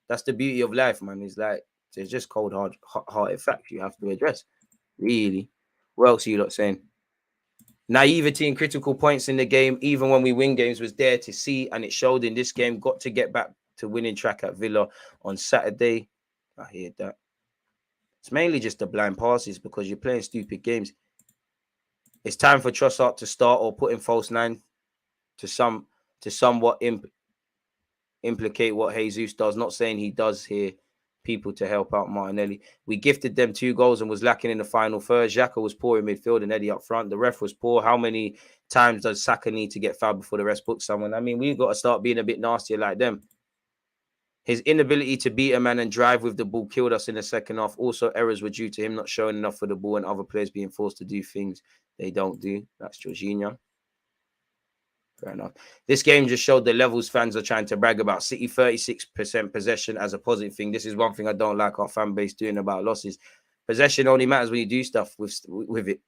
That's the beauty of life, man. There's just cold-hearted facts you have to address. Really. What else are you lot saying? Naivety and critical points in the game, even when we win games, was there to see, and it showed in this game. Got to get back to winning track at Villa on Saturday. I hear that. It's mainly just the blind passes because you're playing stupid games. It's time for Trossard to start or put in false 9 to somewhat implicate what Jesus does. Not saying he does here, people, to help out Martinelli. We gifted them 2 goals and was lacking in the final third. Xhaka was poor in midfield and Eddie up front. The ref was poor. How many times does Saka need to get fouled before the rest book someone? I mean, we've got to start being a bit nastier like them. His inability to beat a man and drive with the ball killed us in the second half. Also, errors were due to him not showing enough for the ball and other players being forced to do things they don't do. That's Jorginho. Fair enough. This game just showed the levels fans are trying to brag about. City 36% possession as a positive thing. This is one thing I don't like our fan base doing about losses. Possession only matters when you do stuff with it.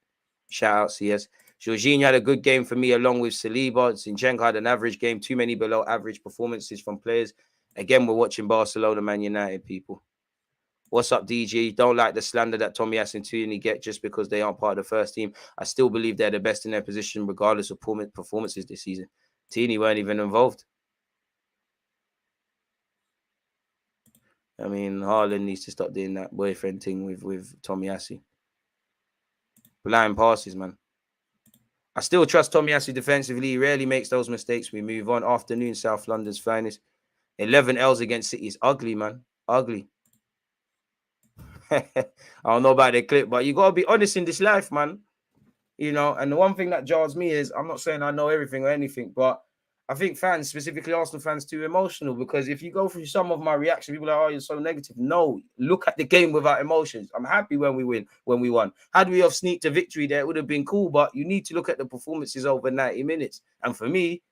Shout out CS. Jorginho had a good game for me along with Saliba. Zinchenko had an average game. Too many below average performances from players. Again, we're watching Barcelona, Man United, people. What's up, DG? Don't like the slander that Tomiyasu and Tierney get just because they aren't part of the first team. I still believe they're the best in their position, regardless of performances this season. Tierney weren't even involved. I mean, Haaland needs to stop doing that boyfriend thing with Tomiyasu. Blind passes, man. I still trust Tomiyasu defensively. He rarely makes those mistakes. We move on. Afternoon, South London's finest. 11 L's against City is ugly, man. Ugly. I don't know about the clip, but you got to be honest in this life, man. And the one thing that jars me is, I'm not saying I know everything or anything, but I think fans, specifically Arsenal fans, too emotional, because if you go through some of my reactions, people are like, oh, you're so negative. No, look at the game without emotions. I'm happy when we won. Had we have sneaked a victory there, it would have been cool, but you need to look at the performances over 90 minutes. And for me,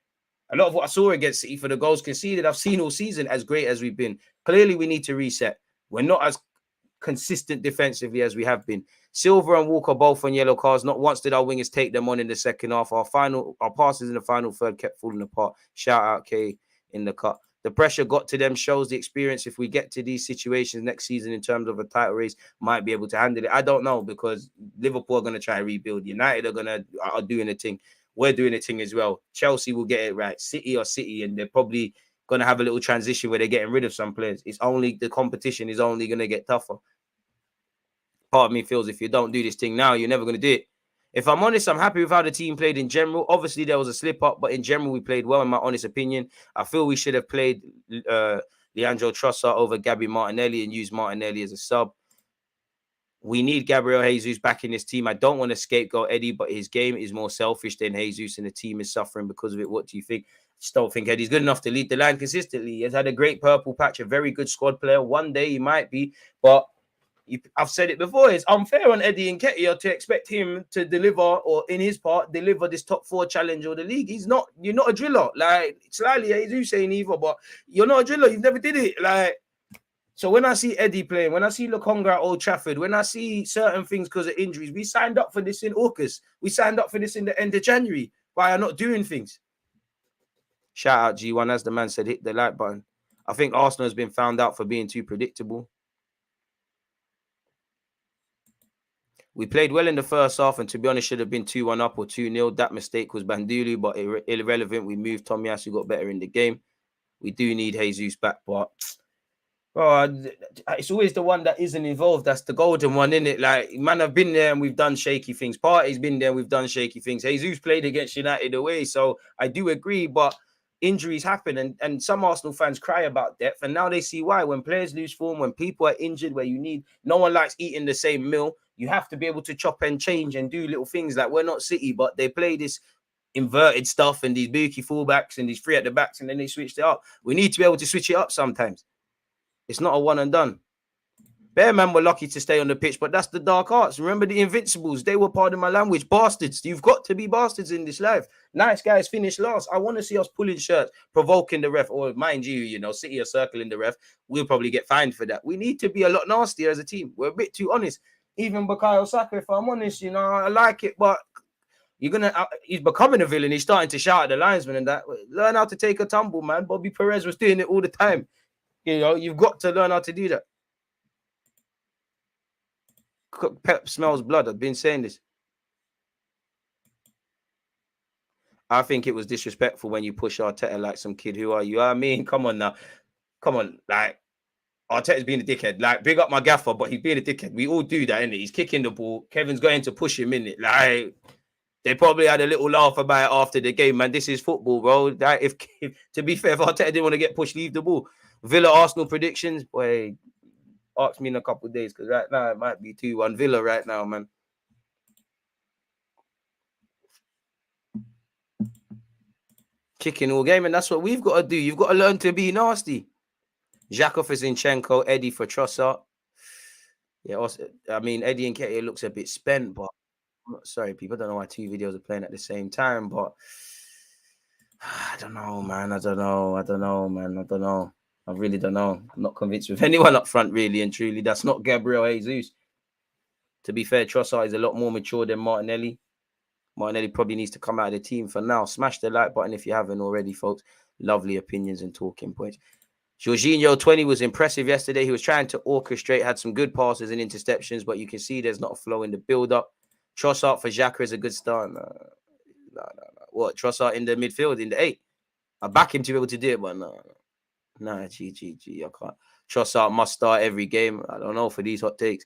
a lot of what I saw against City for the goals conceded, I've seen all season, as great as we've been. Clearly, we need to reset. We're not as consistent defensively as we have been. Silva and Walker both on yellow cards. Not once did our wingers take them on in the second half. Our passes in the final third kept falling apart. Shout out K in the cut. The pressure got to them, shows the experience. If we get to these situations next season in terms of a title race, might be able to handle it. I don't know, because Liverpool are going to try and rebuild. United are doing a thing. We're doing a thing as well. Chelsea will get it right. City, and they're probably going to have a little transition where they're getting rid of some players. It's only the competition is only going to get tougher. Part of me feels if you don't do this thing now, you're never going to do it. If I'm honest, I'm happy with how the team played in general. Obviously, there was a slip up, but in general, we played well, in my honest opinion. I feel we should have played Leandro Trossard over Gabby Martinelli and used Martinelli as a sub. We need Gabriel Jesus back in this team. I don't want to scapegoat Eddie, but his game is more selfish than Jesus, and the team is suffering because of it. What do you think? I just don't think Eddie's good enough to lead the line consistently. He has had a great purple patch, a very good squad player. One day he might be, but I've said it before. It's unfair on Eddie Nketiah to expect him to deliver, or in his part, deliver this top 4 challenge or the league. He's not. You're not a driller. Like slightly, Jesus saying either, but you're not a driller. You've never did it. Like. So when I see Eddie playing, when I see Lokonga at Old Trafford, when I see certain things because of injuries, we signed up for this in August. We signed up for this in the end of January. Why are not doing things? Shout out G1, as the man said, hit the like button. I think Arsenal has been found out for being too predictable. We played well in the first half, and to be honest, should have been 2-1 up or 2-0. That mistake was Bandulu, but irrelevant. We moved Tomiyasu, got better in the game. We do need Jesus back, but... it's always the one that isn't involved. That's the golden one, isn't it? Like, man, I've been there and we've done shaky things. Partey's been there and we've done shaky things. Jesus played against United away, so I do agree, but injuries happen, and some Arsenal fans cry about depth, and now they see why. When players lose form, when people are injured, where you need... No one likes eating the same meal. You have to be able to chop and change and do little things. Like, we're not City, but they play this inverted stuff and these bookie fullbacks and these 3 at the backs, and then they switched it up. We need to be able to switch it up sometimes. It's not a one and done. Bearman were lucky to stay on the pitch, but that's the dark arts. Remember the Invincibles? They were, pardon my language, bastards. You've got to be bastards in this life. Nice guys finish last. I want to see us pulling shirts, provoking the ref, or mind you, City are circling the ref. We'll probably get fined for that. We need to be a lot nastier as a team. We're a bit too honest. Even Bukayo Saka, if I'm honest, I like it, but he's becoming a villain. He's starting to shout at the linesman and that. Learn how to take a tumble, man. Bobby Perez was doing it all the time. You've got to learn how to do that. Pep smells blood. I've been saying this. I think it was disrespectful when you push Arteta like some kid. Who are you? I mean, come on now. Come on. Like, Arteta's being a dickhead. Like, big up my gaffer, but he's being a dickhead. We all do that, innit? He's kicking the ball. Kevin's going to push him, innit? Like, they probably had a little laugh about it after the game, man. This is football, bro. Like, if to be fair, if Arteta didn't want to get pushed, leave the ball. Villa Arsenal predictions, boy, ask me in a couple of days, because right now it might be 2-1 Villa right now, man. Kicking all game, and that's what we've got to do. You've got to learn to be nasty. Xhaka for Zinchenko, Eddie for Trossard. Yeah, also, I mean, Eddie Nketiah looks a bit spent, but sorry, people. I don't know why 2 videos are playing at the same time, but I don't know, man. I don't know. I really don't know. I'm not convinced with anyone up front, really and truly. That's not Gabriel Jesus. To be fair, Trossard is a lot more mature than Martinelli. Martinelli probably needs to come out of the team for now. Smash the like button if you haven't already, folks. Lovely opinions and talking points. Jorginho 20 was impressive yesterday. He was trying to orchestrate, had some good passes and interceptions, but you can see there's not a flow in the build-up. Trossard for Xhaka is a good start. No. What? Trossard in the midfield, in the 8? I back him to be able to do it, but no. Nah, I can't. Trossard must start every game. I don't know for these hot takes.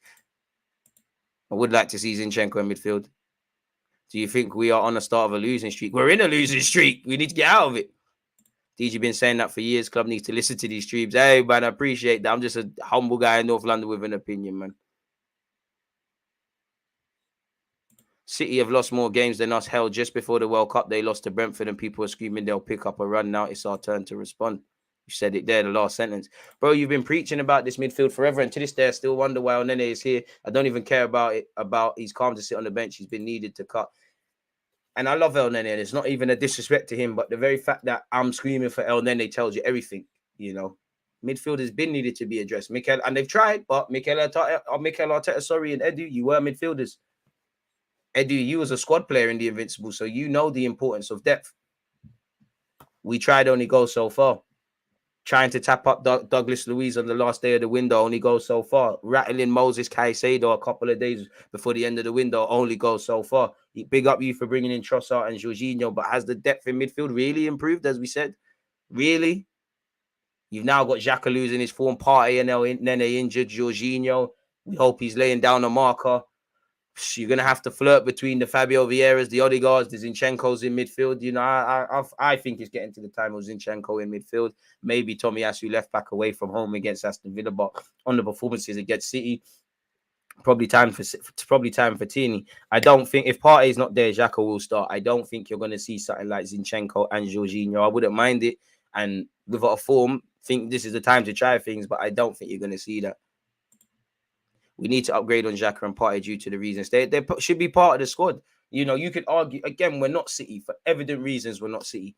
I would like to see Zinchenko in midfield. Do you think we are on the start of a losing streak? We're in a losing streak. We need to get out of it. DG been saying that for years. Club needs to listen to these streams. Hey, man, I appreciate that. I'm just a humble guy in North London with an opinion, man. City have lost more games than us. Hell, just before the World Cup, they lost to Brentford and people are screaming they'll pick up a run. Now it's our turn to respond. You said it there, the last sentence. Bro, you've been preaching about this midfield forever, and to this day, I still wonder why Onene is here. I don't even care about it. He's calm to sit on the bench. He's been needed to cut. And I love El Nene, and it's not even a disrespect to him, but the very fact that I'm screaming for El Nene tells you everything, Midfield has been needed to be addressed. And they've tried, but Mikel Arteta, sorry, and Edu, you were midfielders. Edu, you was a squad player in the Invincible, so you know the importance of depth. We tried only go so far. Trying to tap up Douglas Luiz on the last day of the window only goes so far. Rattling Moses Caicedo a couple of days before the end of the window only goes so far. Big up you for bringing in Trossard and Jorginho, but has the depth in midfield really improved, as we said? Really? You've now got Xhaka losing his form, Partey and Nene injured, Jorginho. We hope he's laying down a marker. You're going to have to flirt between the Fabio Vieiras, the Odegaards, the Zinchenko's in midfield. You know, I think it's getting to the time of Zinchenko in midfield. Maybe Tomiyasu left back away from home against Aston Villa, but on the performances against City, probably time for Tini. I don't think if Partey's not there, Xhaka will start. I don't think you're going to see something like Zinchenko and Jorginho. I wouldn't mind it. And without a form, think this is the time to try things, but I don't think you're going to see that. We need to upgrade on Xhaka and Partey due to the reasons. They should be part of the squad. You know, you could argue, again, we're not City. For evident reasons, we're not City.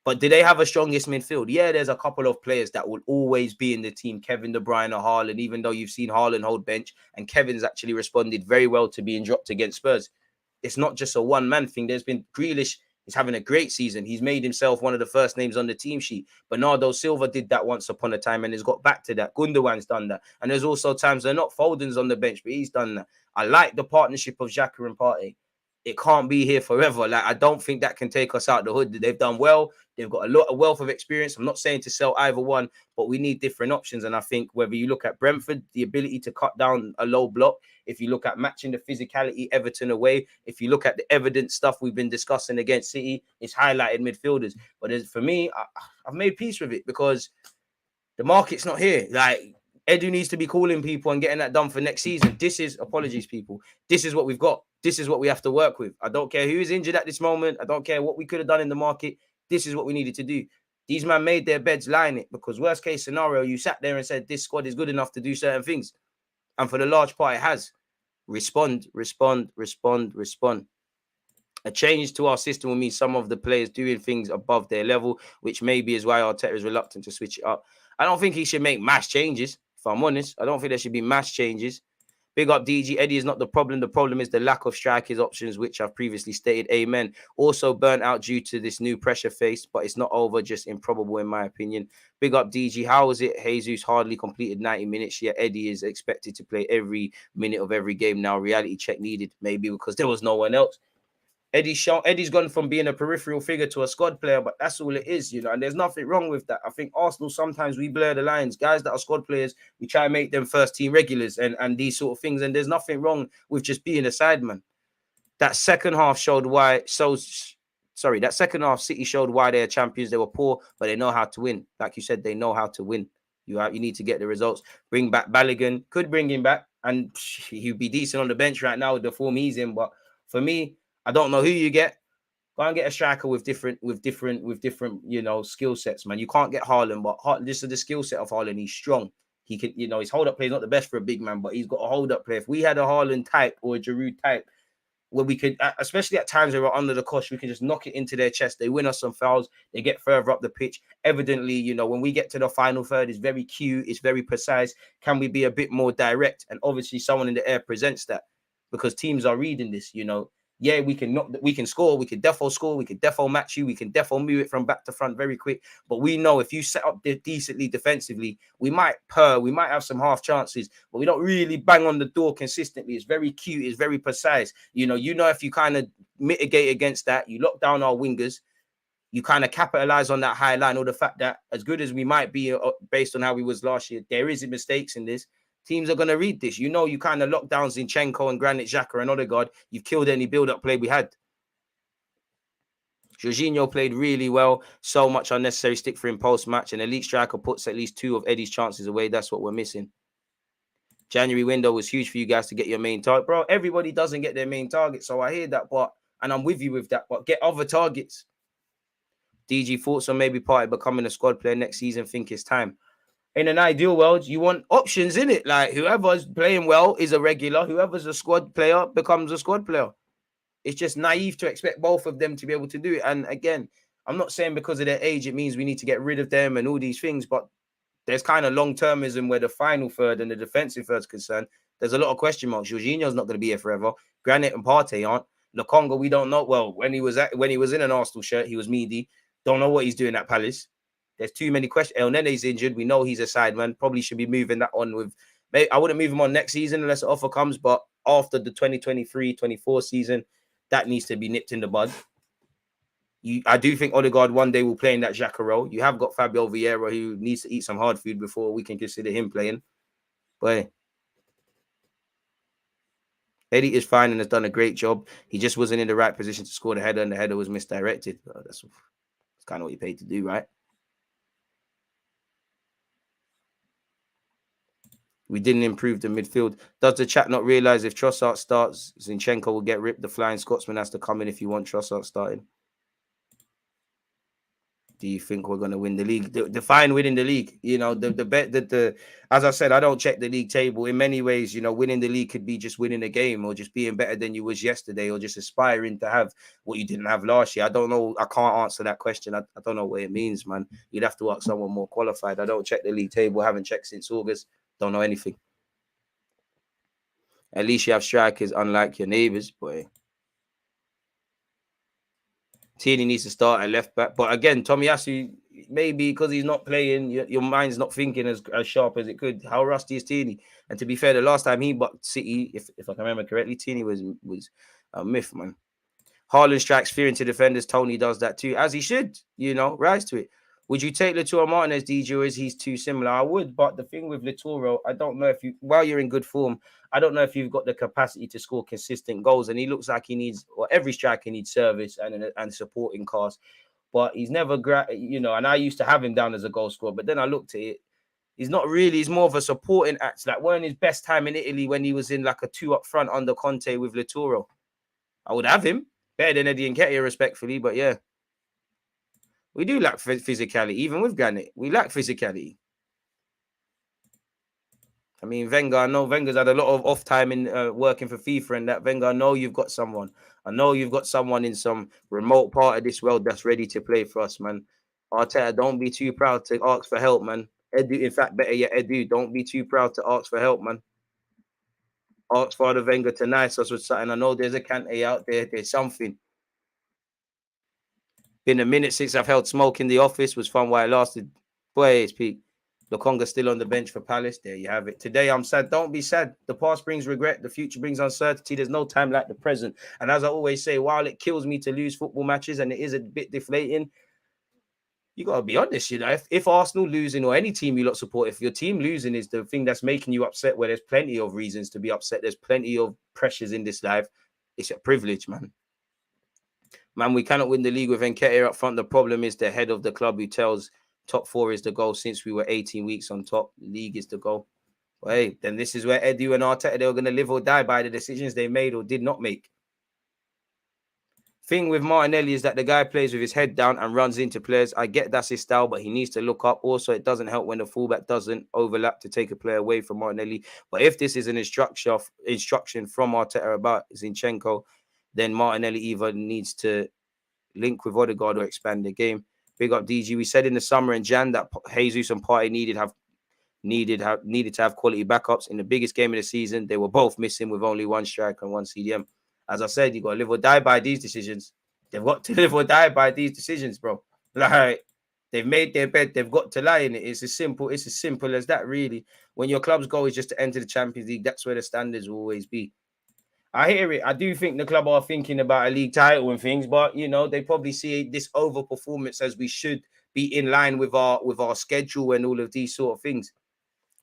But do they have a strongest midfield? Yeah, there's a couple of players that will always be in the team. Kevin De Bruyne or Haaland, even though you've seen Haaland hold bench. And Kevin's actually responded very well to being dropped against Spurs. It's not just a one-man thing. There's been Grealish. He's having a great season. He's made himself one of the first names on the team sheet. Bernardo Silva did that once upon a time and has got back to that. Gundogan's done that. And there's also times they're not Foden's on the bench, but he's done that. I like the partnership of Xhaka and Partey. It can't be here forever. Like, I don't think that can take us out the hood. They've done well. They've got a lot of wealth of experience. I'm not saying to sell either one, but we need different options. And I think whether you look at Brentford, the ability to cut down a low block, if you look at matching the physicality, Everton away, if you look at the evidence stuff we've been discussing against City, it's highlighted midfielders. But for me, I've made peace with it because the market's not here. Like, Edu needs to be calling people and getting that done for next season. This is, apologies, people. This is what we've got. This is what we have to work with. I don't care who is injured at this moment. I don't care what we could have done in the market. This is what we needed to do. These men made their beds lying it because worst case scenario, you sat there and said this squad is good enough to do certain things. And for the large part, it has. Respond. A change to our system will mean some of the players doing things above their level, which maybe is why Arteta is reluctant to switch it up. I don't think he should make mass changes, if I'm honest. I don't think there should be mass changes. Big up DG. Eddie is not the problem. The problem is the lack of strikers options, which I've previously stated. Amen. Also burnt out due to this new pressure faced, but it's not over, just improbable in my opinion. Big up DG. How was it? Jesus hardly completed 90 minutes, yet Eddie is expected to play every minute of every game now. Reality check needed, maybe because there was no one else. Eddie's gone from being a peripheral figure to a squad player, but that's all it is, you know, and there's nothing wrong with that. I think Arsenal, sometimes we blur the lines. Guys that are squad players, we try and make them first team regulars and these sort of things, and there's nothing wrong with just being a sideman. That second half showed why, that second half City showed why they're champions. They were poor, but they know how to win. Like you said, they know how to win. You need to get the results. Bring back Balogun. Could bring him back, and he'd be decent on the bench right now with the form he's in, but for me, I don't know who you get. Go and get a striker with different, you know, skill sets, man. You can't get Haaland, but this is the skill set of Haaland. He's strong. He can, you know, his hold-up play is not the best for a big man, but he's got a hold-up play. If we had a Haaland type or a Giroud type, where we could, especially at times where we're under the cosh, we can just knock it into their chest. They win us some fouls. They get further up the pitch. Evidently, you know, when we get to the final third, it's very cute. It's very precise. Can we be a bit more direct? And obviously, someone in the air presents that because teams are reading this, you know. Yeah, we can score, we can defo score, we can defo match you, we can defo move it from back to front very quick. But we know if you set up decently defensively, we might have some half chances, but we don't really bang on the door consistently. It's very cute, it's very precise. You know if you kind of mitigate against that, you lock down our wingers, you kind of capitalize on that high line, or the fact that as good as we might be based on how we was last year, there is mistakes in this. Teams are going to read this. You know, you kind of lock down Zinchenko and Granit Xhaka and Odegaard. You've killed any build-up play we had. Jorginho played really well. So much unnecessary stick for him post-match. An elite striker puts at least 2 of Eddie's chances away. That's what we're missing. January window was huge for you guys to get your main target. Bro, everybody doesn't get their main target. So I hear that, and I'm with you with that. But get other targets. DG thoughts on maybe Partey becoming a squad player next season. Think it's time. In an ideal world, you want options in it. Like, whoever's playing well is a regular. Whoever's a squad player becomes a squad player. It's just naive to expect both of them to be able to do it. And again, I'm not saying because of their age, it means we need to get rid of them and all these things. But there's kind of long-termism where the final third and the defensive third is concerned. There's a lot of question marks. Jorginho's not going to be here forever. Granit and Partey aren't. Lokonga, we don't know. Well, when he was in an Arsenal shirt, he was meaty. Don't know what he's doing at Palace. There's too many questions. El Nene's injured. We know he's a sideman. Probably should be moving that on with... I wouldn't move him on next season unless an offer comes, but after the 2023-24 season, that needs to be nipped in the bud. I do think Odegaard one day will play in that Xhaka role. You have got Fabio Vieira who needs to eat some hard food before we can consider him playing. But Eddie is fine and has done a great job. He just wasn't in the right position to score the header, and the header was misdirected. That's kind of what you paid to do, right? We didn't improve the midfield. Does the chat not realize if Trossard starts, Zinchenko will get ripped? The Flying Scotsman has to come in if you want Trossard starting. Do you think we're going to win the league? Define winning the league. You know, the bet that as I said, I don't check the league table. In many ways, you know, winning the league could be just winning a game or just being better than you was yesterday or just aspiring to have what you didn't have last year. I don't know. I can't answer that question. I don't know what it means, man. You'd have to ask someone more qualified. I don't check the league table. Haven't checked since August. Don't know anything. At least you have strikers unlike your neighbours, boy. Tierney needs to start at left back. But again, Tomiyasu, maybe because he's not playing, your mind's not thinking as sharp as it could. How rusty is Tierney? And to be fair, the last time he bucked City, if I can remember correctly, Tierney was a myth, man. Haaland strikes fear into defenders. Tony does that too, as he should, you know, rise to it. Would you take Litoro Martinez, DJ, or is he's too similar? I would, but the thing with Litoro, I don't know if while you're in good form, I don't know if you've got the capacity to score consistent goals. And he looks like he needs, or every striker needs service and supporting cast. But he's never, you know, and I used to have him down as a goal scorer, but then I looked at it. He's not really, he's more of a supporting act. Like, weren't his best time in Italy when he was in like a 2 up front under Conte with Litoro. I would have him. Better than Eddie Nketiah, respectfully, but yeah. We do lack physicality, even with Granit. We lack physicality. I mean, Wenger, I know Wenger's had a lot of off time in working for FIFA and that. Wenger, I know you've got someone. I know you've got someone in some remote part of this world that's ready to play for us, man. Arteta, don't be too proud to ask for help, man. Edu, in fact, better yet, Edu, don't be too proud to ask for help, man. Ask Father Wenger to nice us with something. I know there's a Kante out there. There's something. Been a minute since I've held smoke in the office. Was fun while it lasted. Boy, it's peak. Lokonga's still on the bench for Palace. There you have it. Today, I'm sad. Don't be sad. The past brings regret. The future brings uncertainty. There's no time like the present. And as I always say, while it kills me to lose football matches and it is a bit deflating, you got to be honest, you know. If Arsenal losing or any team you lot support, if your team losing is the thing that's making you upset, where there's plenty of reasons to be upset, there's plenty of pressures in this life, it's a privilege, man. Man, we cannot win the league with Nketiah up front. The problem is the head of the club who tells top 4 is the goal since we were 18 weeks on top. The league is the goal. Well, hey, then this is where Edu and Arteta, they were going to live or die by the decisions they made or did not make. Thing with Martinelli is that the guy plays with his head down and runs into players. I get that's his style, but he needs to look up. Also, it doesn't help when the fullback doesn't overlap to take a player away from Martinelli. But if this is an instruction from Arteta about Zinchenko, then Martinelli either needs to link with Odegaard or expand the game. Big up DG. We said in the summer in Jan that Jesus and Partey needed to have quality backups. In the biggest game of the season, they were both missing with only one striker and one CDM. As I said, you got to live or die by these decisions. They've got to live or die by these decisions, bro. Like, they've made their bed. They've got to lie in it. It's as simple as that, really. When your club's goal is just to enter the Champions League, that's where the standards will always be. I hear it. I do think the club are thinking about a league title and things, but, you know, they probably see this overperformance as we should be in line with our schedule and all of these sort of things.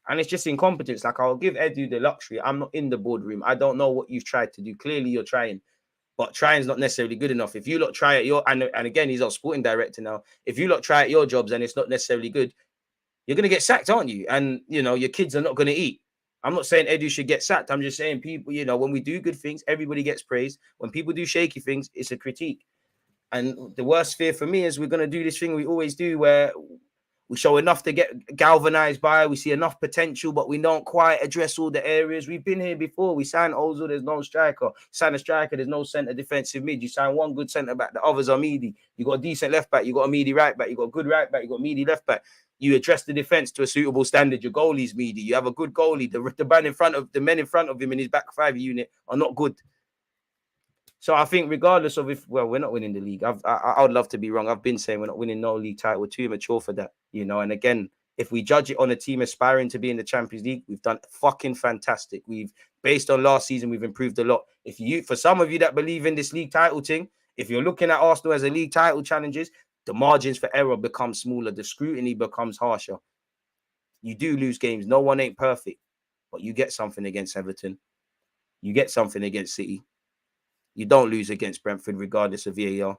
And it's just incompetence. Like, I'll give Edu the luxury. I'm not in the boardroom. I don't know what you've tried to do. Clearly, you're trying. But trying's not necessarily good enough. If you lot try at your... And again, he's our sporting director now. If you lot try at your jobs and it's not necessarily good, you're going to get sacked, aren't you? And, you know, your kids are not going to eat. I'm not saying Edu should get sacked. I'm just saying people, you know, when we do good things, everybody gets praised. When people do shaky things, it's a critique. And the worst fear for me is we're going to do this thing we always do where... we show enough to get galvanized by. We see enough potential, but we don't quite address all the areas. We've been here before. We signed Ozil, there's no striker. Sign a striker, there's no centre defensive mid. You sign one good centre back, the others are meaty. You got a decent left back, you got a meaty right back, you got a good right back, you got a meaty left back. You address the defense to a suitable standard. Your goalie's meaty. You have a good goalie. The men in front of him in his back 5 unit are not good. So I think regardless of we're not winning the league. I would love to be wrong. I've been saying we're not winning no league title. We're too mature for that, you know. And again, if we judge it on a team aspiring to be in the Champions League, we've done fucking fantastic. Based on last season, we've improved a lot. For some of you that believe in this league title thing, If you're looking at Arsenal as a league title challenges, the margins for error become smaller. The scrutiny becomes harsher. You do lose games. No one ain't perfect, but you get something against Everton. You get something against City. You don't lose against Brentford, regardless of VAR.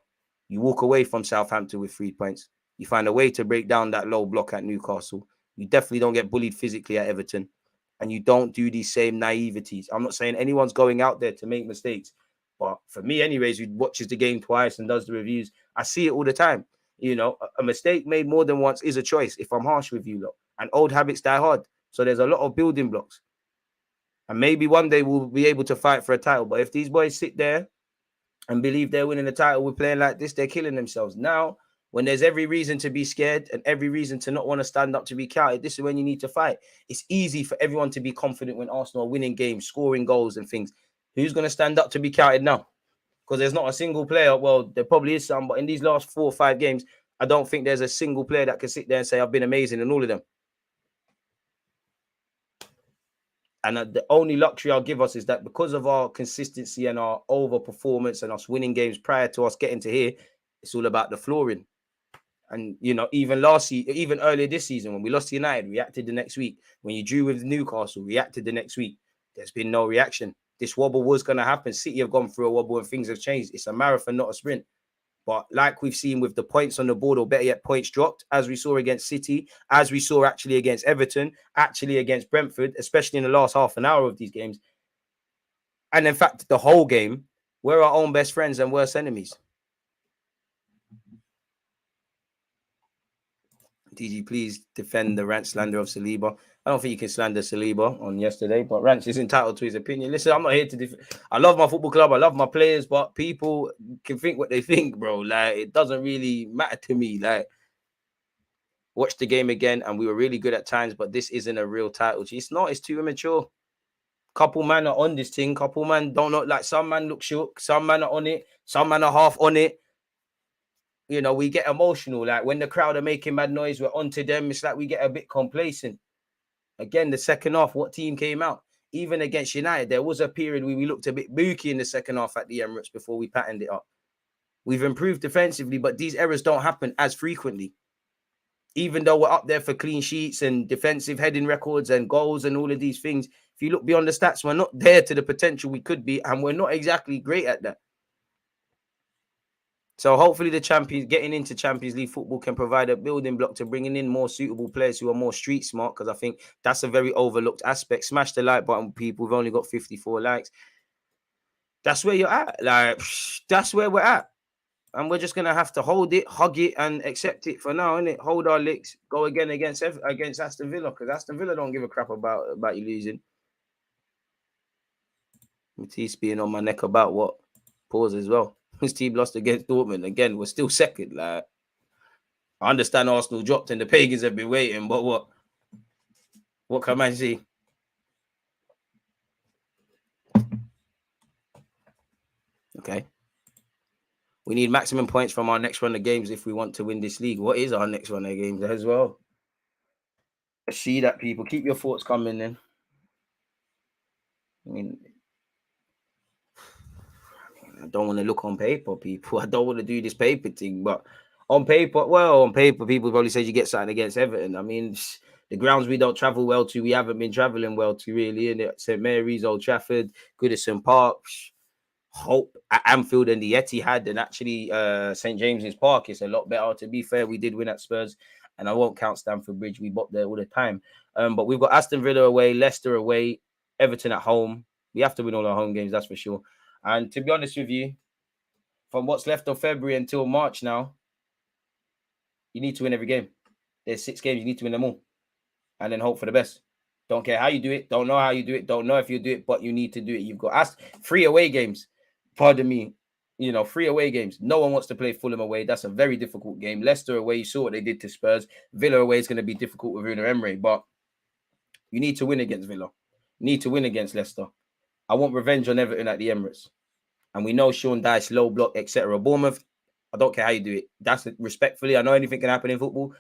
You walk away from Southampton with 3 points. You find a way to break down that low block at Newcastle. You definitely don't get bullied physically at Everton. And you don't do these same naiveties. I'm not saying anyone's going out there to make mistakes. But for me, anyways, who watches the game twice and does the reviews, I see it all the time. You know, a mistake made more than once is a choice, if I'm harsh with you lot. And old habits die hard. So there's a lot of building blocks. And maybe one day we'll be able to fight for a title. But if these boys sit there and believe they're winning the title with playing like this, they're killing themselves. Now, when there's every reason to be scared and every reason to not want to stand up to be counted, this is when you need to fight. It's easy for everyone to be confident when Arsenal are winning games, scoring goals and things. Who's going to stand up to be counted now? Because there's not a single player. Well, there probably is some, but in these last 4 or 5 games, I don't think there's a single player that can sit there and say, I've been amazing in all of them. And the only luxury I'll give us is that because of our consistency and our overperformance and us winning games prior to us getting to here, it's all about the flooring. And, you know, even earlier this season, when we lost to United, reacted the next week. When you drew with Newcastle, reacted the next week. There's been no reaction. This wobble was going to happen. City have gone through a wobble and things have changed. It's a marathon, not a sprint. But like we've seen with the points on the board, or better yet, points dropped, as we saw against City, as we saw actually against Everton, actually against Brentford, especially in the last half an hour of these games. And in fact, the whole game, we're our own best friends and worst enemies. DG, please defend the rant slander of Saliba. I don't think you can slander Saliba on yesterday, but Rance is entitled to his opinion. Listen, I'm not here to defend. I love my football club. I love my players, but people can think what they think, bro. Like, it doesn't really matter to me. Like, watch the game again, and we were really good at times, but this isn't a real title. It's not. It's too immature. Couple man are on this thing. Couple man don't look like. Some man look shook. Some man are on it. Some man are half on it. You know, we get emotional. Like when the crowd are making mad noise, we're onto them. It's like we get a bit complacent. Again, the second half, what team came out? Even against United, there was a period where we looked a bit booky in the second half at the Emirates before we patterned it up. We've improved defensively, but these errors don't happen as frequently. Even though we're up there for clean sheets and defensive heading records and goals and all of these things, if you look beyond the stats, we're not there to the potential we could be, and we're not exactly great at that. So hopefully getting into Champions League football can provide a building block to bringing in more suitable players who are more street smart, because I think that's a very overlooked aspect. Smash the like button, people. We've only got 54 likes. That's where you're at. Like, that's where we're at. And we're just going to have to hold it, hug it, and accept it for now, innit? Hold our licks, go again against Aston Villa, because Aston Villa don't give a crap about you losing. Matisse being on my neck about what? Pause as well. His team lost against Dortmund. Again, we're still second. Like, I understand Arsenal dropped and the pagans have been waiting, but what? What can man see? Okay. We need maximum points from our next run of games if we want to win this league. What is our next run of games as well? I see that, people. Keep your thoughts coming then. I don't want to look on paper, people. I don't want to do this paper thing, but on paper, people probably say you get something against Everton. I mean, the grounds we don't travel well to, we haven't been traveling well to, really, in it. St Mary's, Old Trafford, Goodison Park, Hope at Anfield and the Etihad, and actually St James's Park. It's a lot better. To be fair, we did win at Spurs, and I won't count Stamford Bridge. We bop there all the time. But we've got Aston Villa away, Leicester away, Everton at home. We have to win all our home games, that's for sure. And to be honest with you, from what's left of February until March now, you need to win every game. There's 6 games, you need to win them all. And then hope for the best. Don't care how you do it. Don't know how you do it. Don't know if you do it, but you need to do it. You've got 3 away games. Pardon me. 3 away games. No one wants to play Fulham away. That's a very difficult game. Leicester away, you saw what they did to Spurs. Villa away is going to be difficult with Unai Emery, but you need to win against Villa. You need to win against Leicester. I want revenge on Everton at the Emirates. And we know Sean Dyche, low block, etc. Bournemouth, I don't care how you do it. That's respectfully. I know anything can happen in football.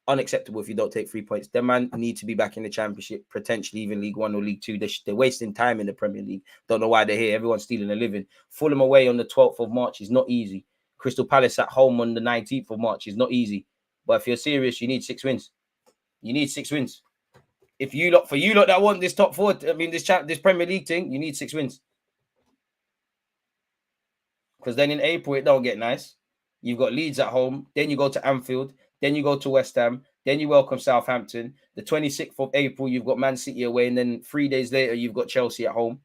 Unacceptable if you don't take 3 points. Them man need to be back in the Championship, potentially even League One or League Two. They're wasting time in the Premier League. Don't know why they're here. Everyone's stealing a living. Fulham away on the 12th of March is not easy. Crystal Palace at home on the 19th of March is not easy. But if you're serious, you need 6 wins. You need 6 wins. If you lot, for you lot that want this top four, this Premier League thing, you need 6 wins. Because then in April, it don't get nice. You've got Leeds at home. Then you go to Anfield. Then you go to West Ham. Then you welcome Southampton. The 26th of April, you've got Man City away. And then 3 days later, you've got Chelsea at home.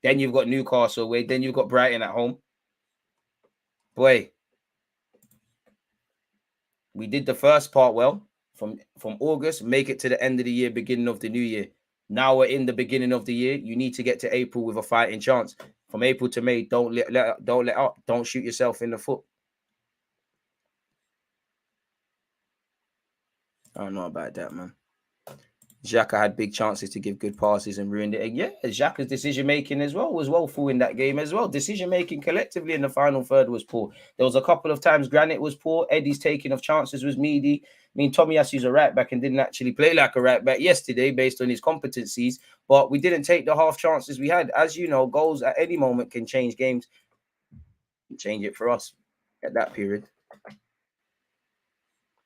Then you've got Newcastle away. Then you've got Brighton at home. Boy, we did the first part well. From August, make it to the end of the year, beginning of the new year. Now we're in the beginning of the year. You need to get to April with a fighting chance. From April to May, don't let up. Don't shoot yourself in the foot. I don't know about that, man. Xhaka had big chances to give good passes and ruined it. Yeah, Xhaka's decision-making as well was woeful in that game as well. Decision-making collectively in the final third was poor. There was a couple of times Granit was poor. Eddie's taking of chances was meaty. I mean, Tomiyasu's a right back and didn't actually play like a right back yesterday based on his competencies, but we didn't take the half chances we had. As you know, goals at any moment can change games. Change it for us at that period.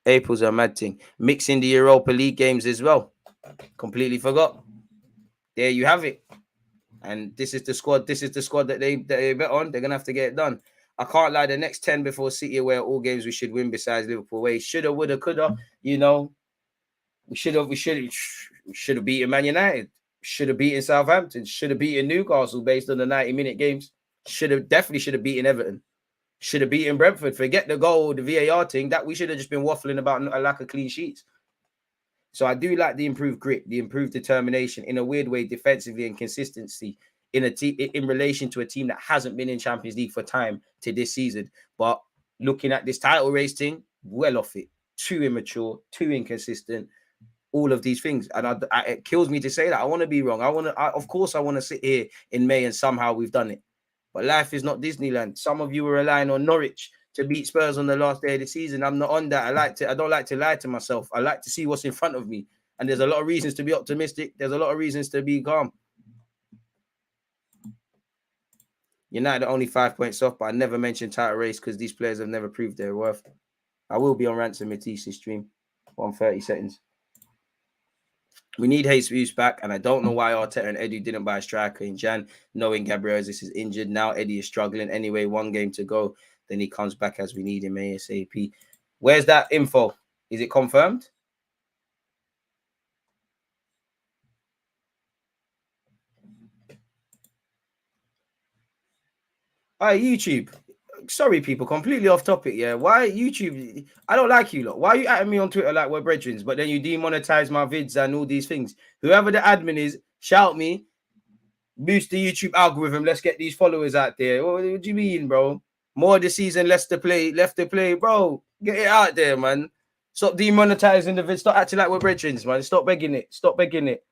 April's a mad thing. Mixing the Europa League games as well. Completely forgot. There you have it. And this is the squad. This is the squad that they bet on. They're gonna have to get it done. I can't lie. The next 10 before City away, all games we should win besides Liverpool away. Shoulda, woulda, coulda. You know, we should have beaten Man United. Should have beaten Southampton. Should have beaten Newcastle based on the 90-minute games. Should have beaten Everton. Should have beaten Brentford. Forget the goal, the VAR thing. That we should have just been waffling about a lack of clean sheets. So I do like the improved grit, the improved determination, in a weird way, defensively and consistency in relation to a team that hasn't been in Champions League for time to this season. But looking at this title race thing, well off it. Too immature, too inconsistent, all of these things. And it kills me to say that. I want to be wrong. Of course, I want to sit here in May and somehow we've done it. But life is not Disneyland. Some of you were relying on Norwich to beat Spurs on the last day of the season. I'm not on that. I don't like to lie to myself. I like to see what's in front of me. And there's a lot of reasons to be optimistic. There's a lot of reasons to be calm. United are only 5 points off, but I never mentioned title race because these players have never proved their worth. I will be on Ransom Matisse's stream. 130 seconds. We need Jesus back, and I don't know why Arteta and Eddie didn't buy a striker in Jan, knowing Gabriel Jesus is injured. Now Eddie is struggling. Anyway, 1 game to go. Then he comes back as we need him ASAP. Where's that info? Is it confirmed? Hi, YouTube. Sorry, people, completely off topic. Yeah, why YouTube? I don't like you lot. Why are you at me on Twitter like we're brethren, but then you demonetize my vids and all these things? Whoever the admin is, shout me. Boost the YouTube algorithm. Let's get these followers out there. What do you mean, bro? More of the season, left to play, bro. Get it out there, man. Stop demonetizing the vid. Stop acting like we're brethren, man. Stop begging it. Stop begging it.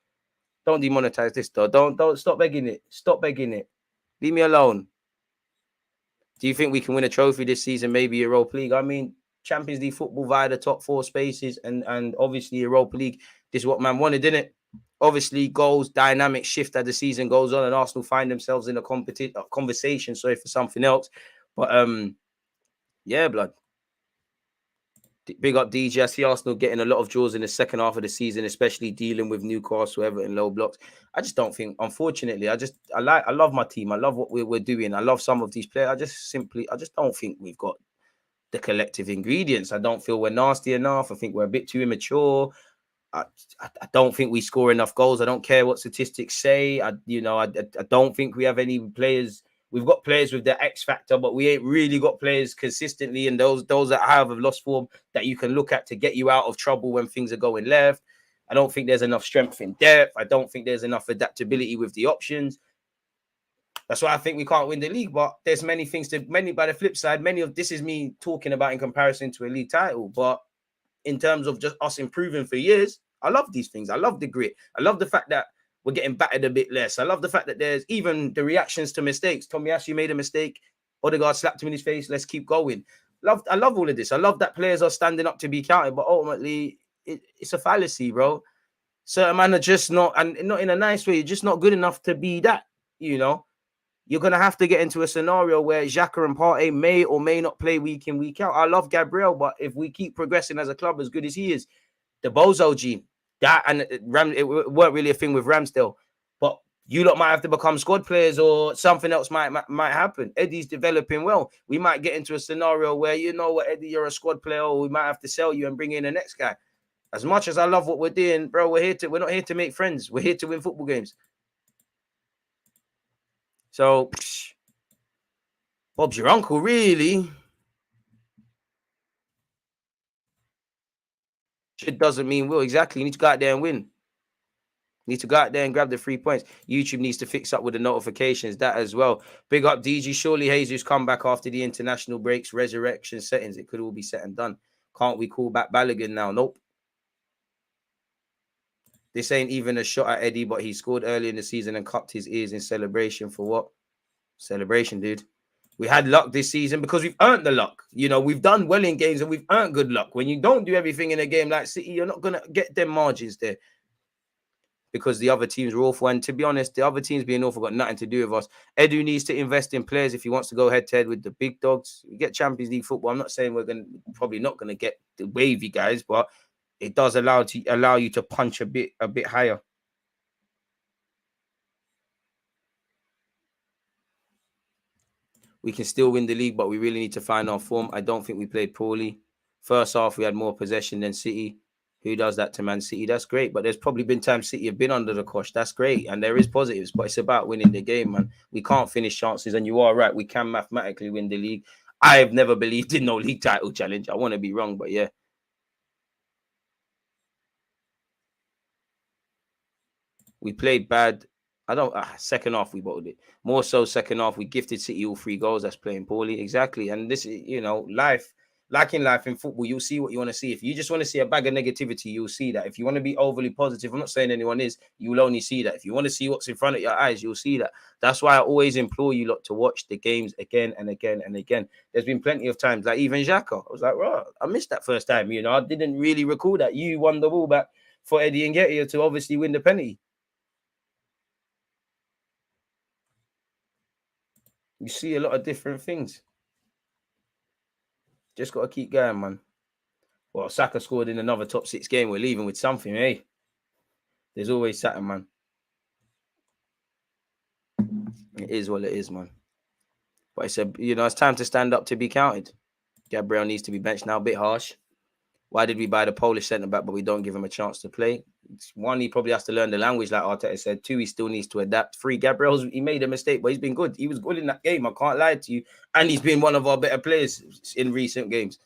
Don't demonetize this, though. Don't stop begging it. Stop begging it. Leave me alone. Do you think we can win a trophy this season? Maybe Europa League. I mean, Champions League football via the top 4 spaces, and obviously Europa League. This is what man wanted, didn't it? Obviously, goals, dynamic shift as the season goes on, and Arsenal find themselves in a conversation. Sorry for something else. But yeah, blood. Big up DJ. I see Arsenal getting a lot of draws in the second half of the season, especially dealing with Newcastle, Everton, low blocks. I just don't think, unfortunately, I love my team. I love what we're doing. I love some of these players. I just don't think we've got the collective ingredients. I don't feel we're nasty enough. I think we're a bit too immature. I don't think we score enough goals. I don't care what statistics say. I don't think we have any players. We've got players with the X factor, but we ain't really got players consistently. And those that have lost form that you can look at to get you out of trouble when things are going left. I don't think there's enough strength in depth. I don't think there's enough adaptability with the options. That's why I think we can't win the league. But there's by the flip side, many of this is me talking about in comparison to a league title. But in terms of just us improving for years, I love these things. I love the grit. I love the fact that we're getting battered a bit less. I love the fact that there's even the reactions to mistakes. Tomiyasu made a mistake. Odegaard slapped him in his face. Let's keep going. I love all of this. I love that players are standing up to be counted, but ultimately it's a fallacy, bro. Certain man are just not, and not in a nice way, you're just not good enough to be that, you know. You're going to have to get into a scenario where Xhaka and Partey may or may not play week in, week out. I love Gabriel, but if we keep progressing as a club as good as he is, the Bozo gene, that and it weren't really a thing with Ramsdale, but you lot might have to become squad players or something else might happen. Eddie's developing well. We might get into a scenario where, you know what, Eddie, you're a squad player, or we might have to sell you and bring in the next guy. As much as I love what we're doing, bro, we're not here to make friends. We're here to win football games. So, Bob's your uncle, really. Shit doesn't mean will. Exactly. You need to go out there and win. You need to go out there and grab the 3 points. YouTube needs to fix up with the notifications, that as well. Big up DG. Surely Jesus come back after the international breaks, resurrection settings. It could all be set and done. Can't we call back Balogun now? Nope. This ain't even a shot at Eddie, but he scored early in the season and cupped his ears in celebration for what? Celebration, dude. We had luck this season because we've earned the luck. You know, we've done well in games and we've earned good luck. When you don't do everything in a game like City, you're not going to get them margins there because the other teams are awful. And to be honest, the other teams being awful got nothing to do with us. Edu needs to invest in players if he wants to go head-to-head with the big dogs. We get Champions League football. I'm not saying we're probably not going to get the wavy guys, but it does allow you to punch a bit higher. We can still win the league, but we really need to find our form. I don't think we played poorly. First half, we had more possession than City. Who does that to Man City? That's great, but there's probably been times City have been under the cosh. That's great, and there is positives, but it's about winning the game, man. We can't finish chances, and you are right. We can mathematically win the league. I've never believed in no league title challenge. I want to be wrong, but yeah. We played bad. Second half we bottled it. More so second half, we gifted City all 3 goals. That's playing poorly. Exactly. And this is, you know, life. Like in life, in football, you'll see what you want to see. If you just want to see a bag of negativity, you'll see that. If you want to be overly positive, I'm not saying anyone is, you will only see that. If you want to see what's in front of your eyes, you'll see that. That's why I always implore you lot to watch the games again and again and again. There's been plenty of times, like even Xhaka. I was like, right, I missed that first time. You know, I didn't really recall that. You won the ball back for Eddie and Nketiah to obviously win the penalty. You see a lot of different things. Just got to keep going, man. Well, Saka scored in another top 6 game. We're leaving with something, eh? There's always something, man. It is what it is, man. But it's it's time to stand up to be counted. Gabriel needs to be benched now. A bit harsh. Why did we buy the Polish centre-back, but we don't give him a chance to play? One, he probably has to learn the language, like Arteta said. 2, he still needs to adapt. 3, Gabriel's, he made a mistake, but he's been good. He was good in that game. I can't lie to you. And he's been one of our better players in recent games.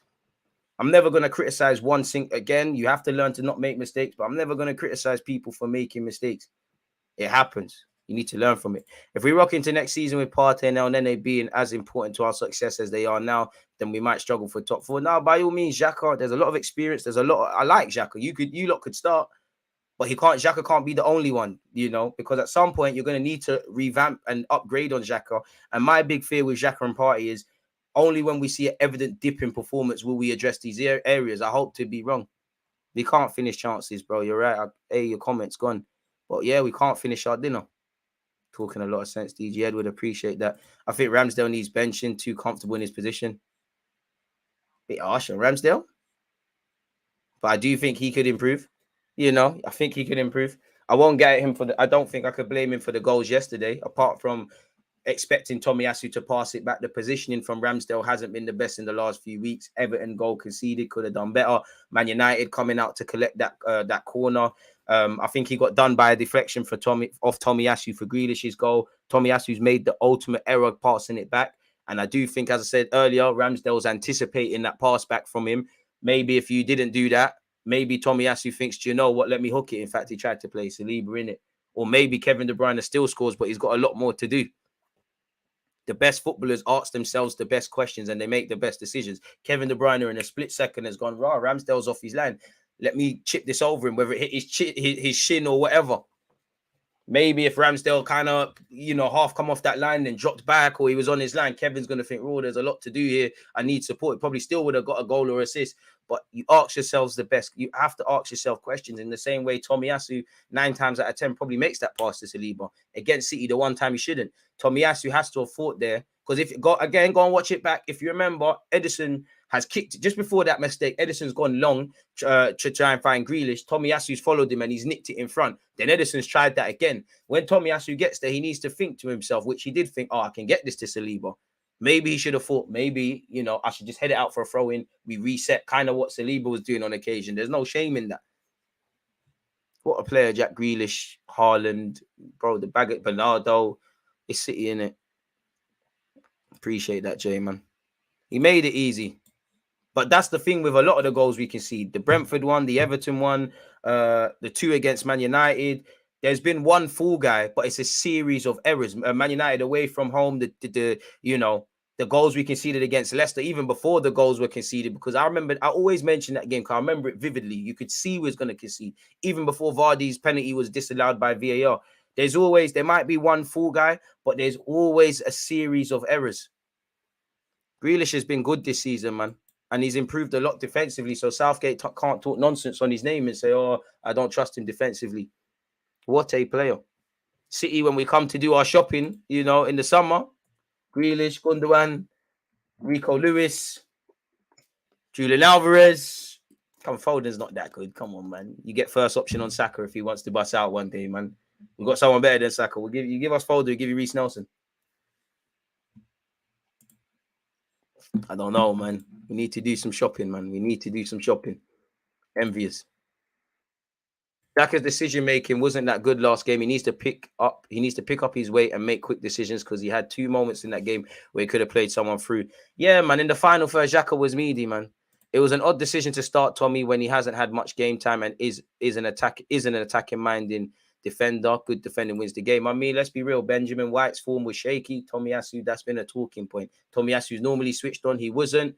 I'm never going to criticize one thing again. You have to learn to not make mistakes, but I'm never going to criticize people for making mistakes. It happens. You need to learn from it. If we rock into next season with Partey and Nene being as important to our success as they are now, then we might struggle for top 4. Now, by all means, Xhaka, there's a lot of experience. I like Xhaka. You lot could start, but Xhaka can't be the only one, you know, because at some point you're going to need to revamp and upgrade on Xhaka. And my big fear with Xhaka and Partey is only when we see an evident dip in performance will we address these areas. I hope to be wrong. We can't finish chances, bro. You're right. Your comment's gone. But yeah, we can't finish our dinner. Talking a lot of sense, DG Ed would appreciate that. I think Ramsdale needs benching, too comfortable in his position. Bit harsh on Ramsdale. But I do think he could improve. You know, I think he could improve. I won't get at him I don't think I could blame him for the goals yesterday, apart from expecting Tomiyasu to pass it back. The positioning from Ramsdale hasn't been the best in the last few weeks. Everton goal conceded, could have done better. Man United coming out to collect that corner. I think he got done by a deflection off Tomiyasu for Grealish's goal. Tomiyasu's made the ultimate error passing it back. And I do think, as I said earlier, Ramsdale's anticipating that pass back from him. Maybe if you didn't do that, maybe Tomiyasu thinks, do you know what, let me hook it. In fact, he tried to play Saliba in it. Or maybe Kevin De Bruyne still scores, but he's got a lot more to do. The best footballers ask themselves the best questions and they make the best decisions. Kevin De Bruyne in a split second has gone, Ramsdale's off his line. Let me chip this over him, whether it hit his shin or whatever. Maybe if Ramsdale kind of, half come off that line and dropped back, or he was on his line, Kevin's going to think, oh, there's a lot to do here. I need support. He probably still would have got a goal or assist. But you ask yourselves you have to ask yourself questions in the same way Tomiyasu 9 times out of 10 probably makes that pass to Saliba. Against City, the one time he shouldn't. Tomiyasu has to have fought there. Because go and watch it back. If you remember, Edison has kicked just before that mistake. Edison's gone long to try and find Grealish. Tomiyasu's followed him and he's nicked it in front. Then Edison's tried that again. When Tomiyasu gets there, he needs to think to himself, which he did think, I can get this to Saliba. Maybe he should have thought, maybe, I should just head it out for a throw-in. We reset, kind of what Saliba was doing on occasion. There's no shame in that. What a player, Jack Grealish, Haaland, bro, the bag at Bernardo. It's City, innit? Appreciate that, Jay, man. He made it easy. But that's the thing with a lot of the goals we can see. The Brentford one, the Everton one, the 2 against Man United. There's been one fool guy, but it's a series of errors. Man United away from home, the goals we conceded against Leicester, even before the goals were conceded, because I always mention that game because I remember it vividly. You could see who was going to concede, even before Vardy's penalty was disallowed by VAR. There might be one fool guy, but there's always a series of errors. Grealish has been good this season, man. And he's improved a lot defensively. So Southgate can't talk nonsense on his name and say, I don't trust him defensively. What a player. City, when we come to do our shopping, in the summer, Grealish, Gundogan, Rico Lewis, Julian Alvarez. Foden's not that good. Come on, man. You get first option on Saka if he wants to bust out one day, man. We've got someone better than Saka. You give us Foden, we'll give you Reece Nelson. I don't know, man. We need to do some shopping, man. We need to do some shopping. Envious. Saka's decision making wasn't that good last game. He needs to pick up his weight and make quick decisions, because he had 2 moments in that game where he could have played someone through. Yeah, man. In the final third, Xhaka was meaty, man. It was an odd decision to start Tommy when he hasn't had much game time and is an attacking minded defender. Good defending wins the game. I mean, let's be real. Benjamin White's form was shaky. Tomiyasu, that's been a talking point. Tomiyasu's normally switched on. He wasn't.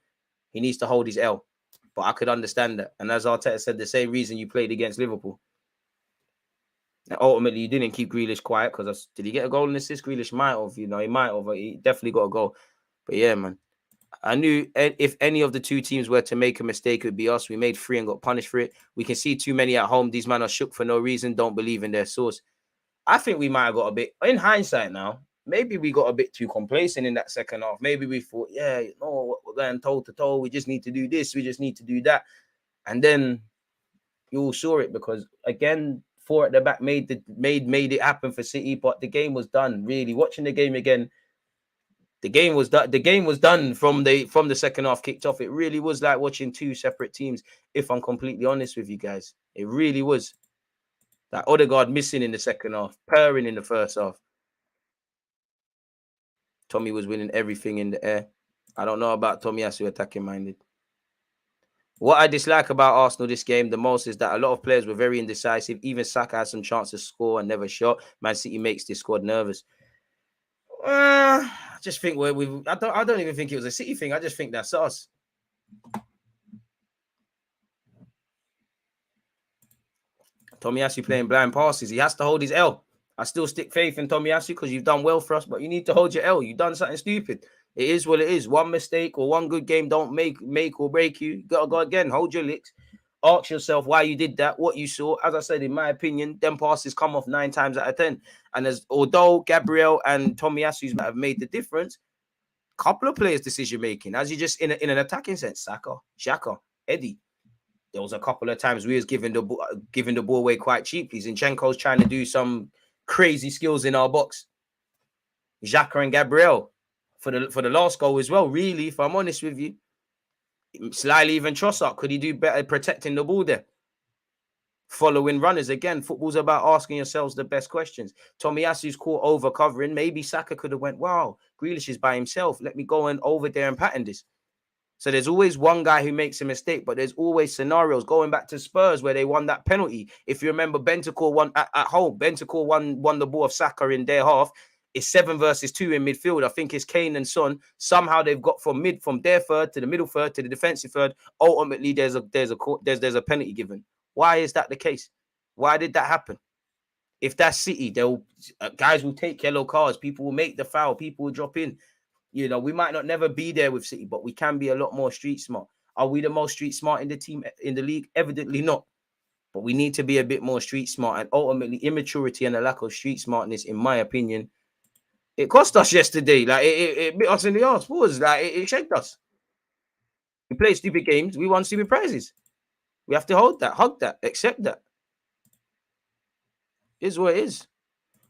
He needs to hold his L. But I could understand that. And as Arteta said, the same reason you played against Liverpool. And ultimately, you didn't keep Grealish quiet, because did he get a goal and assist? Grealish might have. He might have. He definitely got a goal. But yeah, man. I knew if any of the 2 teams were to make a mistake, it would be us. We made 3 and got punished for it. We can see too many at home. These men are shook for no reason, don't believe in their source. I think we might have got a bit, in hindsight now, maybe we got a bit too complacent in that second half. Maybe we thought, we're going toe to toe. We just need to do this. We just need to do that. And then you all saw it, because, again, 4 at the back made it happen for City, but the game was done, really. Watching the game again, the game was done. The game was done from the second half kicked off. It really was like watching 2 separate teams, if I'm completely honest with you guys. It really was. That Odegaard missing in the second half, purring in the first half. Tommy was winning everything in the air. I don't know about Tomiyasu attacking minded. What I dislike about Arsenal this game the most is that a lot of players were very indecisive. Even Saka had some chance to score and never shot. Man City makes this squad nervous. I just think I don't even think it was a City thing. I just think that's us. Tomiyasu playing blind passes. He has to hold his L. I still stick faith in Tomiyasu because you've done well for us, but you need to hold your L. You've done something stupid. It is what it is. One mistake or one good game don't make or break you. You got to go again. Hold your licks. Ask yourself why you did that, what you saw. As I said, in my opinion, them passes come off 9 times out of 10. And although Gabriel and Tomiyasu might have made the difference, a couple of players' decision-making, as you just in an attacking sense, Saka, Xhaka, Eddie. There was a couple of times we was giving the ball away quite cheaply. Zinchenko's trying to do some crazy skills in our box. Xhaka and Gabriel for the last goal as well, really, if I'm honest with you. Slightly even Trossard, could he do better protecting the ball there? Following runners. Again, football's about asking yourselves the best questions. Tomiyasu's caught over covering. Maybe Saka could have went, wow, Grealish is by himself. Let me go and over there and pattern this. So there's always one guy who makes a mistake, but there's always scenarios. Going back to Spurs where they won that penalty. If you remember, Bentancur won at home. Bentancur won the ball of Saka in their half. It's 7 versus 2 in midfield. I think it's Kane and Son. Somehow they've got from their third to the middle third to the defensive third. Ultimately, there's a penalty given. Why is that the case? Why did that happen? If that's City, they'll guys will take yellow cards. People will make the foul. People will drop in. You know, we might not never be there with City, but we can be a lot more street smart. Are we the most street smart in the team in the league? Evidently not. But we need to be a bit more street smart, and ultimately immaturity and a lack of street smartness, in my opinion, it cost us yesterday. Like it bit us in the arse. Pause. Like it shanked us. We played stupid games. We won stupid prizes. We have to hold that, hug that, accept that. It is what it is.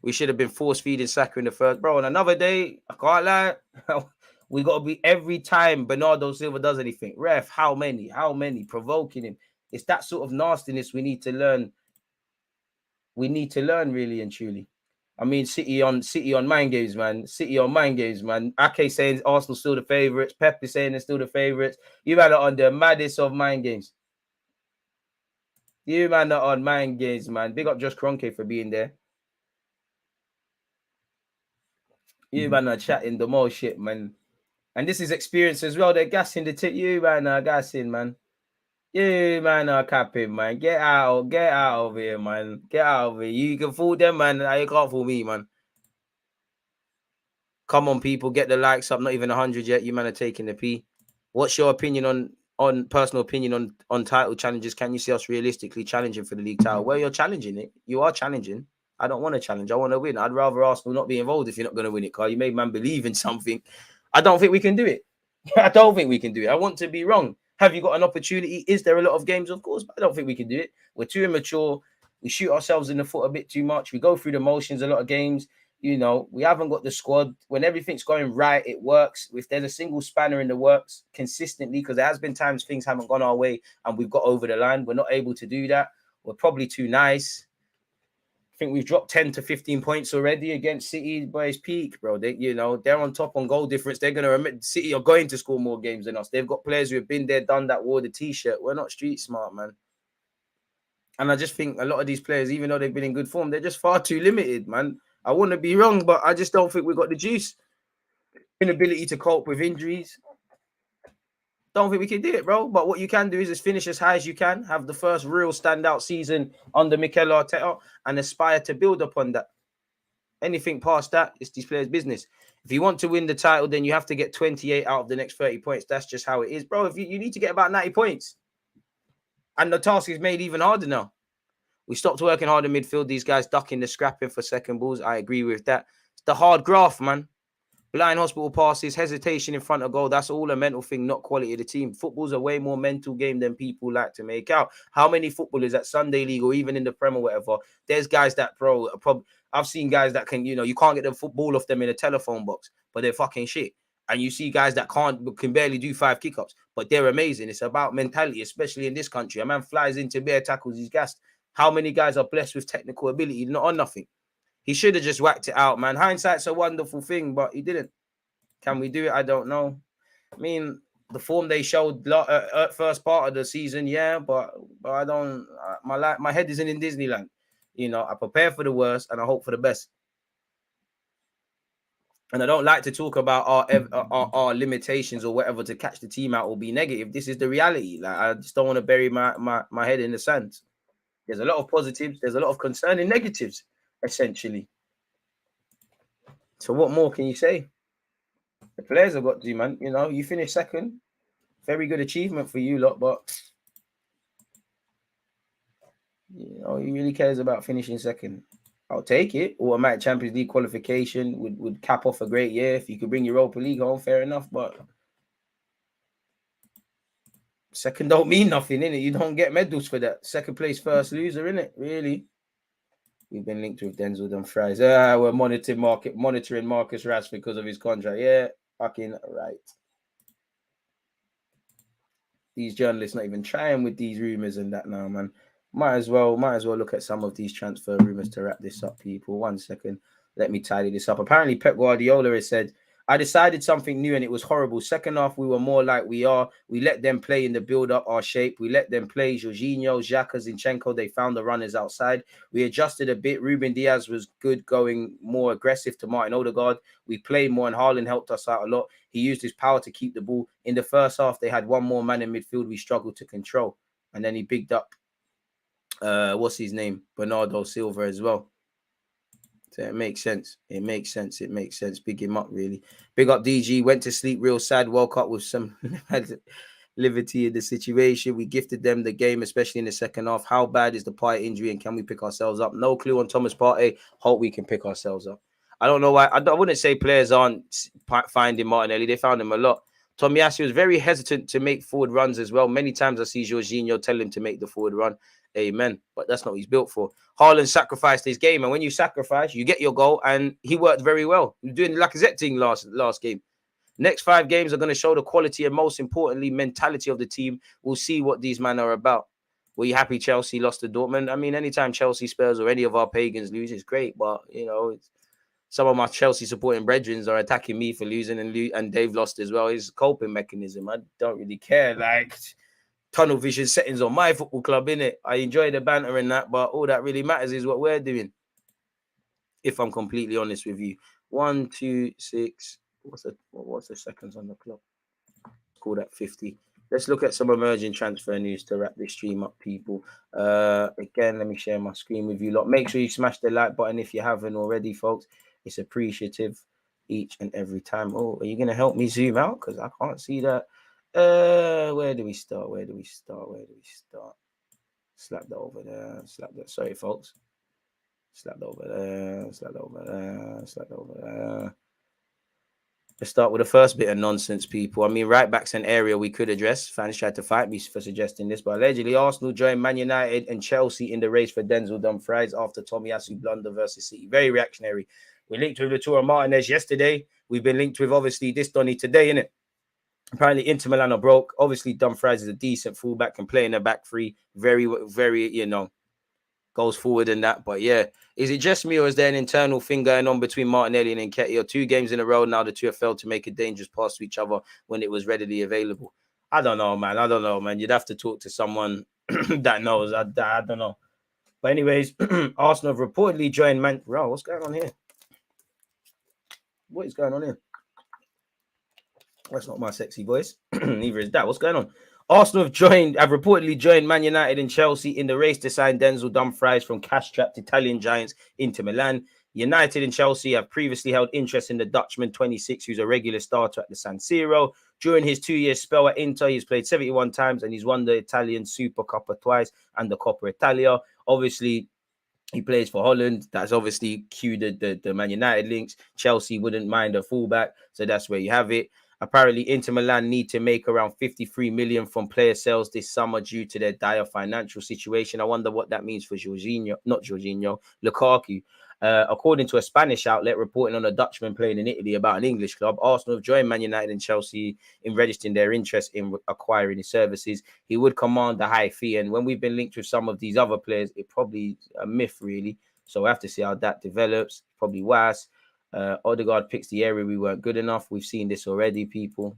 We should have been force feeding Saka in the first, bro. On another day, I can't lie. We got to be every time Bernardo Silva does anything. Ref, how many? Provoking him. It's that sort of nastiness we need to learn. We need to learn really and truly. I mean, City on mind games, man. City on mind games, man. Ake saying Arsenal still the favourites. Pep is saying they're still the favourites. You man are on the maddest of mind games. You man are on mind games, man. Big up Josh Kroenke for being there. You man are chatting the most shit, man. And this is experience as well. They're gassing the tip. You man are gassing, man. You man are capping, man. Get out of here, man. Get out of here. You can fool them, man. You can't fool me, man. Come on, people, get the likes up. Not even 100 yet. You man are taking the P. What's your opinion on personal opinion on title challenges? Can you see us realistically challenging for the league title? Well, you're challenging it. You are challenging. I don't want to challenge. I want to win. I'd rather Arsenal not be involved if you're not going to win it, Carl. You made man believe in something. I don't think we can do it. I don't think we can do it. I want to be wrong. Have you got an opportunity? Is there a lot of games? Of course, but I don't think we can do it. We're too immature. We shoot ourselves in the foot a bit too much. We go through the motions a lot of games. You know, we haven't got the squad. When everything's going right, it works. If there's a single spanner in the works consistently, because there has been times things haven't gone our way and we've got over the line, we're not able to do that. We're probably too nice. I think we've dropped 10 to 15 points already against City by his peak, bro. They're on top on goal difference. They're going to admit City are going to score more games than us. They've got players who have been there, done that, wore the T-shirt. We're not street smart, man. And I just think a lot of these players, even though they've been in good form, they're just far too limited, man. I want to be wrong, but I just don't think we've got the juice. Inability to cope with injuries. Don't think we can do it, bro. But what you can do is just finish as high as you can, have the first real standout season under Mikel Arteta, and aspire to build upon that. Anything past that, it's these players' business. If you want to win the title, then you have to get 28 out of the next 30 points. That's just how it is, bro. If you need to get about 90 points. And the task is made even harder now. We stopped working hard in midfield. These guys ducking the scrapping for second balls. I agree with that. It's the hard graft, man. Blind hospital passes, hesitation in front of goal. That's all a mental thing, not quality of the team. Football's a way more mental game than people like to make out. How many footballers at Sunday League or even in the Prem or whatever, there's guys that, bro, I've seen guys that can, you can't get the football off them in a telephone box, but they're fucking shit. And you see guys that can barely do 5 kick-ups, but they're amazing. It's about mentality, especially in this country. A man flies into bare tackles, he's gassed. How many guys are blessed with technical ability? Not on nothing. He should have just whacked it out, man. Hindsight's a wonderful thing, but he didn't. Can we do it? I don't know. I mean, the form they showed first part of the season, yeah, but I don't. My head isn't in Disneyland. I prepare for the worst and I hope for the best. And I don't like to talk about our limitations or whatever to catch the team out or be negative. This is the reality. Like, I just don't want to bury my head in the sand. There's a lot of positives. There's a lot of concerning negatives, essentially. So what more can you say? The players have got to, man. You finished second. Very good achievement for you lot, but he really cares about finishing second. I'll take it. Automatic Champions League qualification would cap off a great year. If you could bring Europa League home, fair enough, but second don't mean nothing, innit? You don't get medals for that. Second place, first loser, innit? Really? We've been linked with Denzel Dumfries. We're monitoring Marcus Rashford because of his contract. Yeah, fucking right. These journalists not even trying with these rumors and that now, man. Might as well look at some of these transfer rumors to wrap this up, people. 1 second. Let me tidy this up. Apparently, Pep Guardiola has said, I decided something new and it was horrible. Second half, we were more like we are. We let them play in the build-up, our shape. We let them play Jorginho, Xhaka, Zinchenko. They found the runners outside. We adjusted a bit. Ruben Diaz was good going more aggressive to Martin Odegaard. We played more and Haaland helped us out a lot. He used his power to keep the ball. In the first half, they had one more man in midfield we struggled to control. And then he bigged up, what's his name? Bernardo Silva as well. So it makes sense. It makes sense. It makes sense. Big him up, really. Big up DG. Went to sleep real sad. Woke up with some liberty in the situation. We gifted them the game, especially in the second half. How bad is the Partey injury, and can we pick ourselves up? No clue on Thomas Partey. Hope we can pick ourselves up. I don't know why. I wouldn't say players aren't finding Martinelli. They found him a lot. Tomiyasu was very hesitant to make forward runs as well. Many times I see Jorginho tell him to make the forward run. Amen. But that's not what he's built for. Haaland sacrificed his game, and when you sacrifice, you get your goal, and he worked very well. He was doing the Lacazette thing last game. Next 5 games are going to show the quality and, most importantly, mentality of the team. We'll see what these men are about. Were you happy Chelsea lost to Dortmund? I mean, anytime Chelsea, Spurs, or any of our pagans lose, it's great. But, you know, some of my Chelsea supporting brethren are attacking me for losing, and they've lost as well. It's a coping mechanism. I don't really care. Like, tunnel vision settings on my football club, innit? I enjoy the banter and that, but all that really matters is what we're doing. If I'm completely honest with you. 1, 2, 6. What's the seconds on the clock? Call that 50. Let's look at some emerging transfer news to wrap this stream up, people. Again, let me share my screen with you lot. Make sure you smash the like button if you haven't already, folks. It's appreciative each and every time. Oh, are you going to help me zoom out? Because I can't see that. Where do we start? Slap that over there. Slap that. Sorry, folks. Slap that over there. Slap that over there. Slap that over there. Let's start with the first bit of nonsense, people. I mean, right back's an area we could address. Fans tried to fight me for suggesting this, but allegedly Arsenal joined Man United and Chelsea in the race for Denzel Dumfries after Tomiyasu blunder versus City. Very reactionary. We linked with Lautaro Martinez yesterday. We've been linked with, obviously, this Donny today, innit? Apparently, Inter Milan are broke. Obviously, Dumfries is a decent fullback, can play in the back three. Very, very, you know, goes forward and that. But yeah, is it just me, or is there an internal thing going on between Martinelli and Nketiah? 2 games in a row now, the two have failed to make a dangerous pass to each other when it was readily available. I don't know, man. You'd have to talk to someone that knows. I don't know. But anyways, Arsenal have reportedly joined Man. Bro, what's going on here? What is going on here? That's not my sexy voice. Neither is that. What's going on? Arsenal have reportedly joined Man United and Chelsea in the race to sign Denzel Dumfries from cash-strapped Italian giants Inter Milan. United and Chelsea have previously held interest in the Dutchman, 26, who's a regular starter at the San Siro. During his 2-year spell at Inter, he's played 71 times and he's won the Italian Super Coppa twice and the Coppa Italia. Obviously, he plays for Holland. That's obviously cued the Man United links. Chelsea wouldn't mind a fullback, so that's where you have it. Apparently, Inter Milan need to make around 53 million from player sales this summer due to their dire financial situation. I wonder what that means for Lukaku. According to a Spanish outlet reporting on a Dutchman playing in Italy about an English club, Arsenal have joined Man United and Chelsea in registering their interest in acquiring his services. He would command a high fee, and when we've been linked with some of these other players, it probably a myth, really. So we have to see how that develops. Probably worse. Odegaard picks the area we weren't good enough. We've seen this already, people.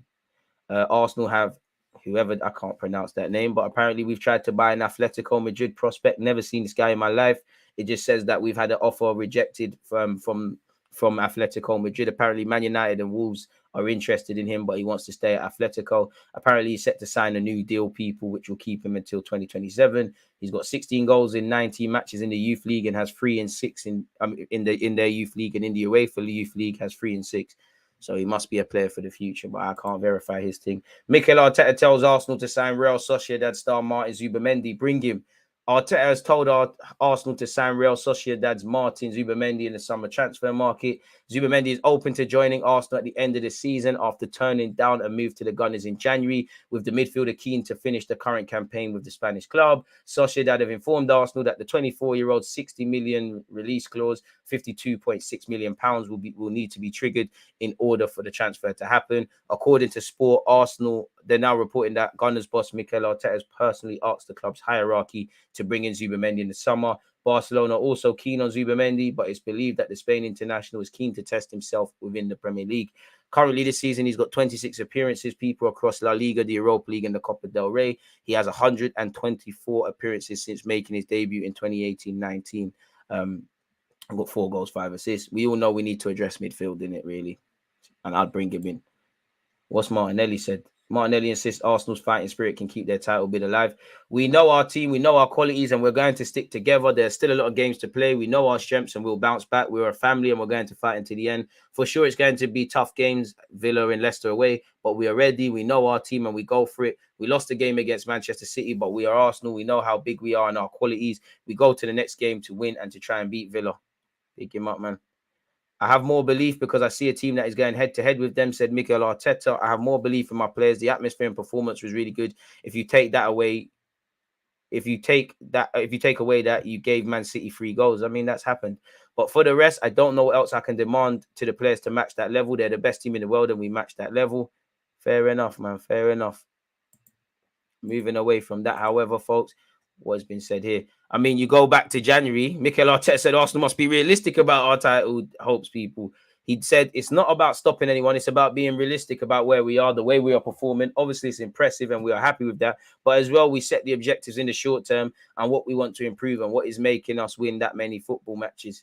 Arsenal have whoever, I can't pronounce that name, but apparently we've tried to buy an Atletico Madrid prospect. Never seen this guy in my life. It just says that we've had an offer rejected from Atletico Madrid. Apparently, Man United and Wolves are interested in him, but he wants to stay at Atletico. Apparently, he's set to sign a new deal, people, which will keep him until 2027. He's got 16 goals in 19 matches in the youth league and has 3 and 6 in their youth league, and in the UEFA youth league has 3 and 6. So he must be a player for the future, but I can't verify his thing. Mikel Arteta tells Arsenal to sign Real Sociedad star Martin Zubamendi. Bring him. Arteta has told Arsenal to sign Real Sociedad's Martin Zubamendi in the summer transfer market. Zubamendi is open to joining Arsenal at the end of the season after turning down a move to the Gunners in January, with the midfielder keen to finish the current campaign with the Spanish club. Sociedad have informed Arsenal that the 24-year-old 60 million release clause, £52.6 million will need to be triggered in order for the transfer to happen. According to Sport, Arsenal, they're now reporting that Gunners boss Mikel Arteta has personally asked the club's hierarchy to bring in Zubamendi in the summer. Barcelona also keen on Zubamendi, but it's believed that the Spain international is keen to test himself within the Premier League. Currently this season, he's got 26 appearances, people, across La Liga, the Europa League, and the Copa del Rey. He has 124 appearances since making his debut in 2018-19. I've got 4 goals, 5 assists. We all know we need to address midfield, in it, really. And I'd bring him in. What's Martinelli said? Martinelli insists Arsenal's fighting spirit can keep their title bid alive. We know our team, we know our qualities, and we're going to stick together. There's still a lot of games to play. We know our strengths, and we'll bounce back. We're a family, and we're going to fight until the end. For sure, it's going to be tough games, Villa and Leicester away, but we are ready. We know our team, and we go for it. We lost the game against Manchester City, but we are Arsenal. We know how big we are and our qualities. We go to the next game to win and to try and beat Villa. Pick him up, man. I have more belief because I see a team that is going head-to-head with them, said Mikel Arteta. I have more belief in my players. The atmosphere and performance was really good. If you take that away, if you take away that, you gave Man City 3 goals. I mean, that's happened. But for the rest, I don't know what else I can demand to the players to match that level. They're the best team in the world, and we match that level. Fair enough, man. Fair enough. Moving away from that, however, folks, what has been said here. I mean, you go back to January, Mikel Arteta said Arsenal must be realistic about our title hopes, people. He said it's not about stopping anyone. It's about being realistic about where we are, the way we are performing. Obviously, it's impressive and we are happy with that. But as well, we set the objectives in the short term and what we want to improve and what is making us win that many football matches.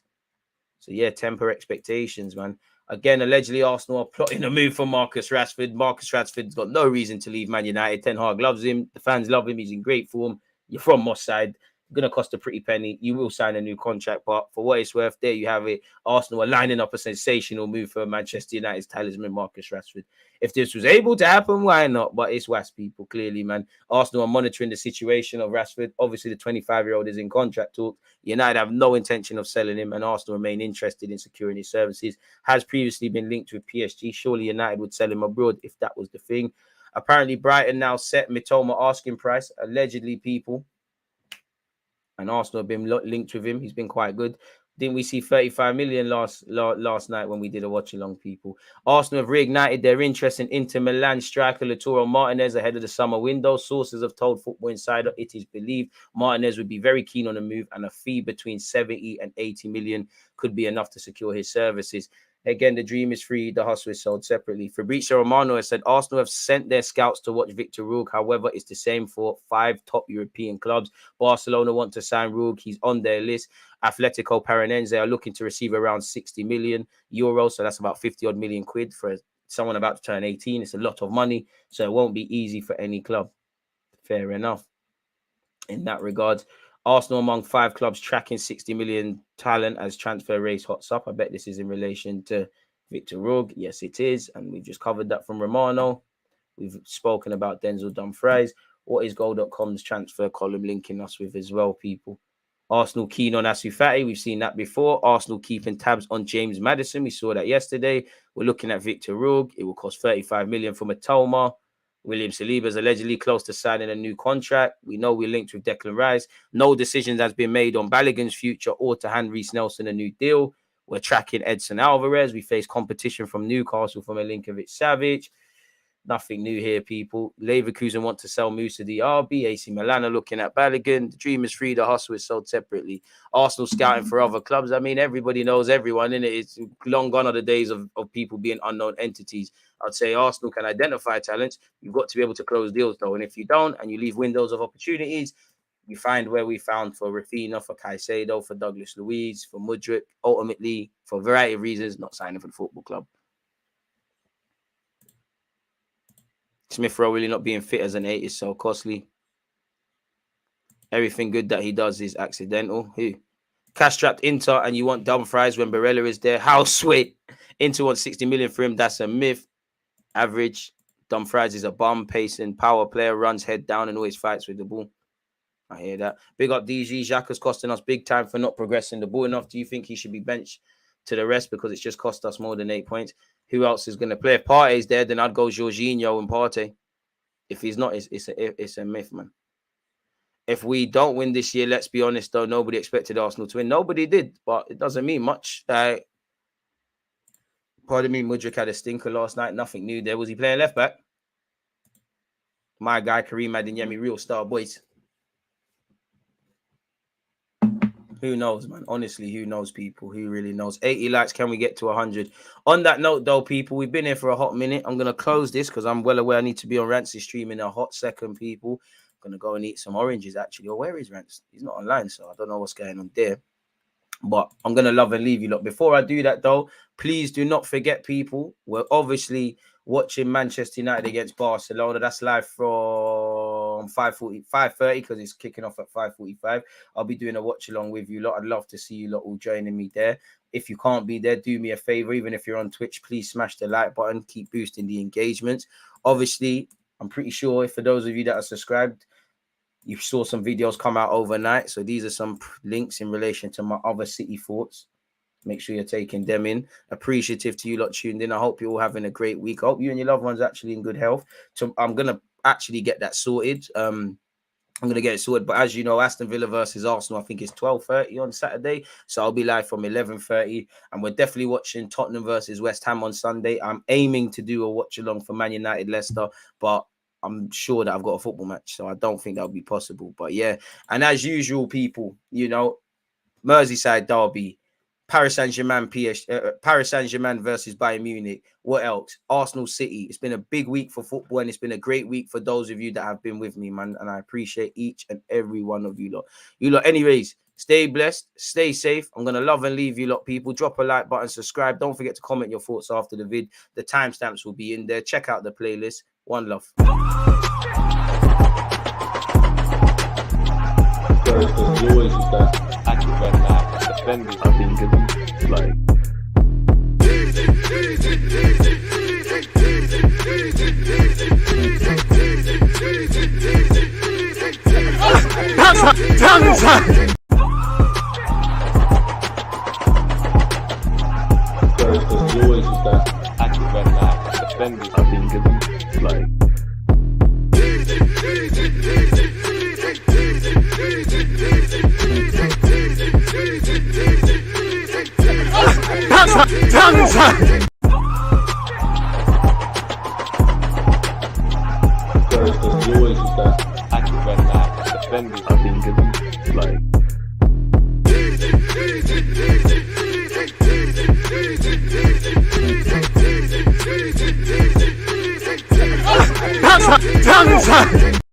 So, yeah, temper expectations, man. Again, allegedly, Arsenal are plotting a move for Marcus Rashford. Marcus Rashford's got no reason to leave Man United. Ten Hag loves him. The fans love him. He's in great form. You're from Moss side. Going to cost a pretty penny. You will sign a new contract, but for what it's worth, there you have it. Arsenal are lining up a sensational move for Manchester United's talisman, Marcus Rashford. If this was able to happen, why not? But it's WAS, people, clearly, man. Arsenal are monitoring the situation of Rashford. Obviously, the 25-year-old is in contract talk. United have no intention of selling him, and Arsenal remain interested in securing his services. Has previously been linked with PSG. Surely United would sell him abroad if that was the thing. Apparently, Brighton now set Mitoma asking price. Allegedly, people. And Arsenal have been linked with him. He's been quite good. Didn't we see 35 million last night when we did a watch-along, people? Arsenal have reignited their interest in Inter Milan striker Lautaro Martinez ahead of the summer window. Sources have told Football Insider it is believed Martinez would be very keen on the move, and a fee between 70 and 80 million could be enough to secure his services. Again, the dream is free. The hustle is sold separately. Fabrizio Romano has said Arsenal have sent their scouts to watch Victor Roque. However, it's the same for 5 top European clubs. Barcelona want to sign Roque. He's on their list. Atletico Paranaense are looking to receive around 60 million euros. So that's about 50 odd million quid for someone about to turn 18. It's a lot of money. So it won't be easy for any club. Fair enough. In that regard, Arsenal among 5 clubs tracking 60 million talent as transfer race hots up. I bet this is in relation to Victor Roque. Yes, it is. And we've just covered that from Romano. We've spoken about Denzel Dumfries. What is Goal.com's transfer column linking us with as well, people? Arsenal keen on Ansu Fati. We've seen that before. Arsenal keeping tabs on James Maddison. We saw that yesterday. We're looking at Victor Roque. It will cost 35 million for Matoma. William Saliba is allegedly close to signing a new contract. We know we're linked with Declan Rice. No decision has been made on Balogun's future or to hand Reece Nelson a new deal. We're tracking Edson Alvarez. We face competition from Newcastle from Milinkovic-Savic. Nothing new here, people. Leverkusen want to sell Moussa Diaby. AC Milan are looking at Balogun. The dream is free. The hustle is sold separately. Arsenal scouting for other clubs. I mean, everybody knows everyone, innit? It's long gone are the days of people being unknown entities. I'd say Arsenal can identify talents. You've got to be able to close deals, though. And if you don't, and you leave windows of opportunities, you find where we found for Rafinha, for Caicedo, for Douglas Luiz, for Mudryk, ultimately, for a variety of reasons, not signing for the football club. Smith Rowe really not being fit as an 8 is so costly. Everything good that he does is accidental. Who? Cash-strapped Inter and you want Dumfries when Barella is there. How sweet. Inter wants 60 million for him. That's a myth. Average. Dumfries is a bum, pacing, power player, runs head down and always fights with the ball. I hear that. Big up DG. Xhaka's costing us big time for not progressing the ball enough. Do you think he should be benched to the rest because it's just cost us more than 8 points? Who else is going to play? If Partey's there, then I'd go Jorginho and Partey. If he's not, it's a myth, man. If we don't win this year, let's be honest, though, nobody expected Arsenal to win. Nobody did, but it doesn't mean much. Pardon me, Mudryk had a stinker last night. Nothing new there. Was he playing left back? My guy, Karim Adeyemi, real star, boys. Who knows, man? Honestly, who knows, people? Who really knows? 80 likes. Can we get to 100? On that note, though, people, we've been here for a hot minute. I'm going to close this because I'm well aware I need to be on Rancy's stream in a hot second, people. I'm going to go and eat some oranges, actually. Or where is Rance? He's not online, so I don't know what's going on there. But I'm going to love and leave you lot. Before I do that, though, please do not forget, people. We're watching Manchester United against Barcelona. That's live from 5:30 because it's kicking off at 5:45. I'll be doing a watch along with you lot. I'd love to see you lot all joining me there. If you can't be there, do me a favor. Even if you're on Twitch, please smash the like button. Keep boosting the engagement. Obviously, I'm pretty sure for those of you that are subscribed, you saw some videos come out overnight. So these are some links in relation to my other City thoughts. Make sure you're taking them in. Appreciative to you lot tuned in. I hope you're all having a great week. I hope you and your loved ones are actually in good health. So I'm going to actually get that sorted. I'm going to get it sorted. But as you know, Aston Villa versus Arsenal, I think it's 12:30 on Saturday. So I'll be live from 11:30. And we're definitely watching Tottenham versus West Ham on Sunday. I'm aiming to do a watch along for Man United Leicester. But I'm sure that I've got a football match. So I don't think that'll be possible. But yeah. And as usual, people, you know, Merseyside derby. Paris Saint-Germain versus Bayern Munich. What else? Arsenal City. It's been a big week for football, and it's been a great week for those of you that have been with me, man. And I appreciate each and every one of you lot. You lot, anyways, stay blessed, stay safe. I'm gonna love and leave you lot, people. Drop a like button, subscribe. Don't forget to comment your thoughts after the vid. The timestamps will be in there. Check out the playlist. One love. There's always just that active red flag defending. I think it's like there's always just that active red flag defending. I think it's like there's always just that active red flag defending. I think it's like